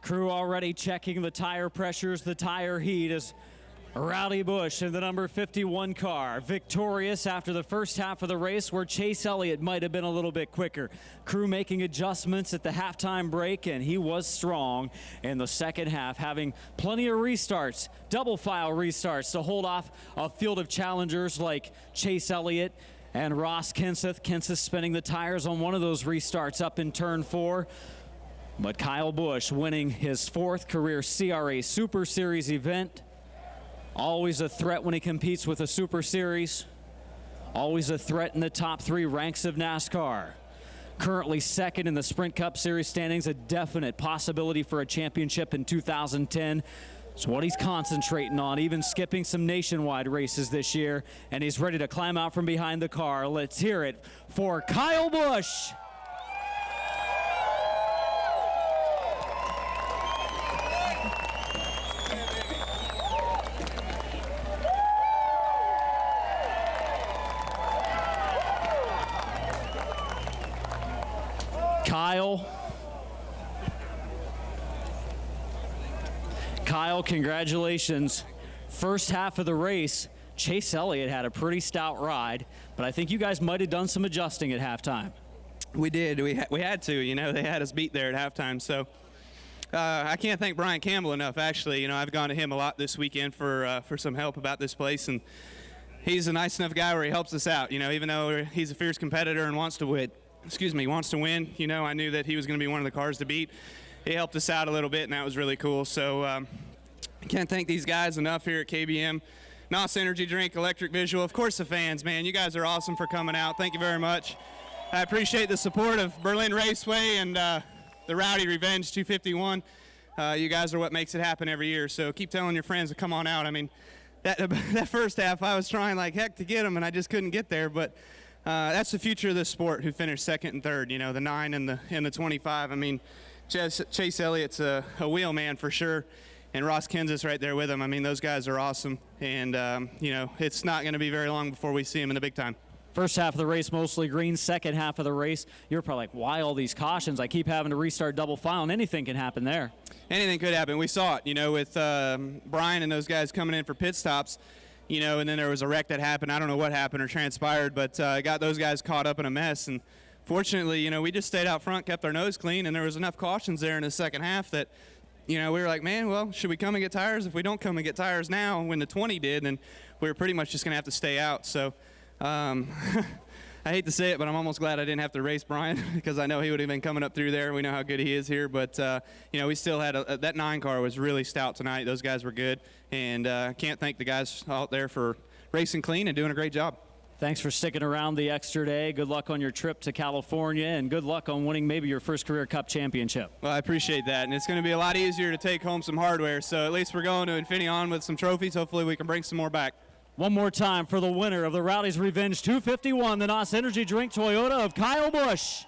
Crew already checking the tire pressures, the tire heat, as Rowdy Busch in the number 51 car, victorious after the first half of the race where Chase Elliott might have been a little bit quicker. Crew making adjustments at the halftime break, and he was strong in the second half, having plenty of restarts, double file restarts to hold off a field of challengers like Chase Elliott and Ross Kenseth. Kenseth spinning the tires on one of those restarts up in turn 4. But Kyle Busch winning his 4th career CRA Super Series event. Always a threat when he competes with a Super Series. Always a threat in the top 3 ranks of NASCAR. Currently 2nd in the Sprint Cup Series standings, a definite possibility for a championship in 2010. It's what he's concentrating on, even skipping some nationwide races this year, and he's ready to climb out from behind the car. Let's hear it for Kyle Busch. Kyle, congratulations. First half of the race, Chase Elliott had a pretty stout ride, but I think you guys might have done some adjusting at halftime. We did. We had to. You know, they had us beat there at halftime. So I can't thank Brian Campbell enough, actually. You know, I've gone to him a lot this weekend for some help about this place, and he's a nice enough guy where he helps us out. You know, even though he's a fierce competitor and wants to win, you know, I knew that he was going to be one of the cars to beat. He helped us out a little bit, and that was really cool. So I can't thank these guys enough here at KBM. NOS Energy Drink, Electric Visual, of course the fans, man. You guys are awesome for coming out. Thank you very much. I appreciate the support of Berlin Raceway and the Rowdy Revenge 251. You guys are what makes it happen every year. So keep telling your friends to come on out. I mean, that first half, I was trying like heck to get them, and I just couldn't get there. But that's the future of this sport, who finished 2nd and 3rd, you know, the 9 and the 25. I mean, Chase Elliott's a wheel man for sure, and Ross Kenseth's right there with him. I mean, those guys are awesome, and, you know, it's not going to be very long before we see him in the big time. First half of the race, mostly green. Second half of the race, you're probably like, why all these cautions? I keep having to restart double file, and anything can happen there. Anything could happen. We saw it, you know, with Brian and those guys coming in for pit stops, you know, and then there was a wreck that happened. I don't know what happened or transpired, but got those guys caught up in a mess. And fortunately, you know, we just stayed out front, kept our nose clean, and there was enough cautions there in the second half that, you know, we were like, man, well, should we come and get tires? If we don't come and get tires now, when the 20 did, then we were pretty much just going to have to stay out. So I hate to say it, but I'm almost glad I didn't have to race Brian because I know he would have been coming up through there. We know how good he is here. But, you know, we still had that 9 car was really stout tonight. Those guys were good. And can't thank the guys out there for racing clean and doing a great job. Thanks for sticking around the extra day. Good luck on your trip to California, and good luck on winning maybe your first career Cup championship. Well, I appreciate that, and it's going to be a lot easier to take home some hardware, so at least we're going to Infineon with some trophies. Hopefully we can bring some more back. One more time for the winner of the Rowdy's Revenge 251, the NOS Energy Drink Toyota of Kyle Busch.